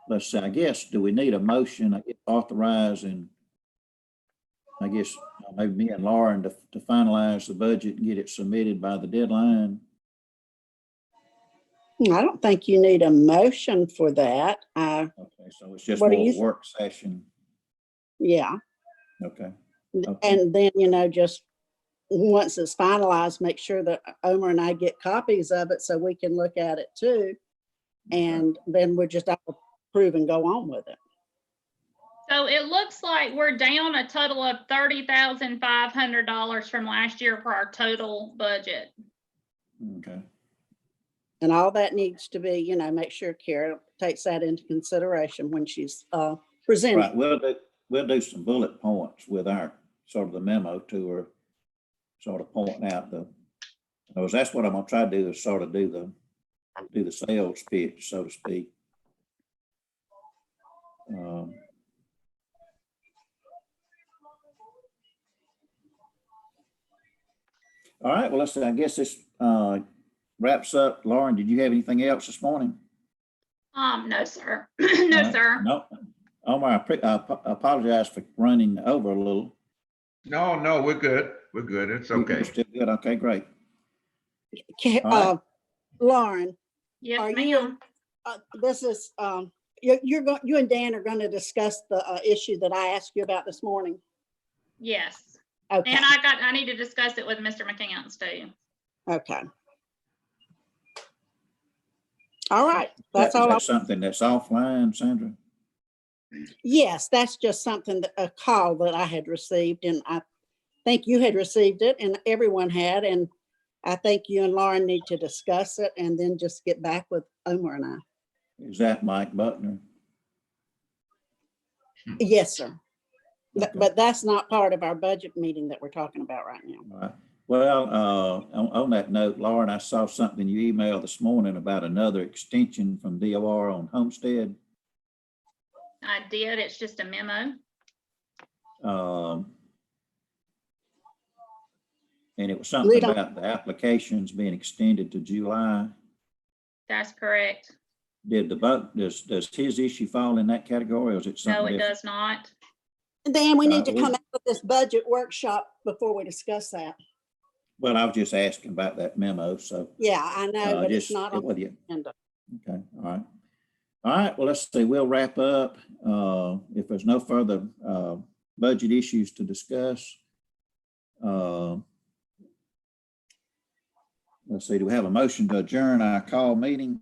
let's see, I guess, do we need a motion authorizing, I guess, maybe me and Lauren to finalize the budget and get it submitted by the deadline? I don't think you need a motion for that. Okay, so it's just What more do you of a work session. Yeah. Okay. Okay. And then, just once it's finalized, make sure that Omer and I get copies of it so we can look at it too. And then we're just approve and go on with it. So it looks like we're down a total of $30,500 from last year for our total budget. Okay. And all that needs to be, make sure Kara takes that into consideration when she's presenting. Right, we'll do some bullet points with our sort of the memo to her, sort of pointing out because that's what I'm gonna try to do, is sort of do the sales pitch, so to speak. All right, well, I guess this wraps up. Lauren, did you have anything else this morning? No, sir. No, sir. No. Omar, I apologize for running over a little. No, we're good. We're good. It's You're okay. still good? Okay, great. All right. Lauren, Yes, Are you- ma'am. this is, you and Dan are going to discuss the issue that I asked you about this morning. Yes. Okay, And I need to discuss it with Mr. McCants too. okay. All right, Is that's all. that something that's offline, Sandra? Yes, that's just something, a call that I had received, and I think you had received it and everyone had, and I think you and Lauren need to discuss it and then just get back with Omer and I. Is that Mike Buckner? Yes, sir. Okay. But that's not part of our budget meeting that we're talking about right now. All right. Well, on that note, Lauren, I saw something you emailed this morning about another extension from BOA on Homestead. I did. It's just a memo. And it was something We don't- about the applications being extended to July. That's correct. Does his issue fall in that category, or is it something No, it different? does not. Dan, we need to we- come out of this budget workshop before we discuss that. Well, I was just asking about that memo, so. Yeah, I know, but it's just not on with the you. agenda. Okay, all right. All right, well, let's see, we'll wrap up. If there's no further budget issues to discuss. Let's see, do we have a motion to adjourn our call meeting?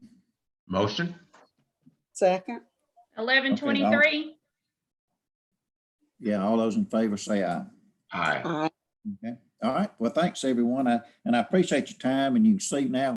Motion? Second, 11:23. Yeah, all those in favor say aye. Aye. aye. Okay, all right, well, thanks, everyone. And I appreciate your time, and you can see now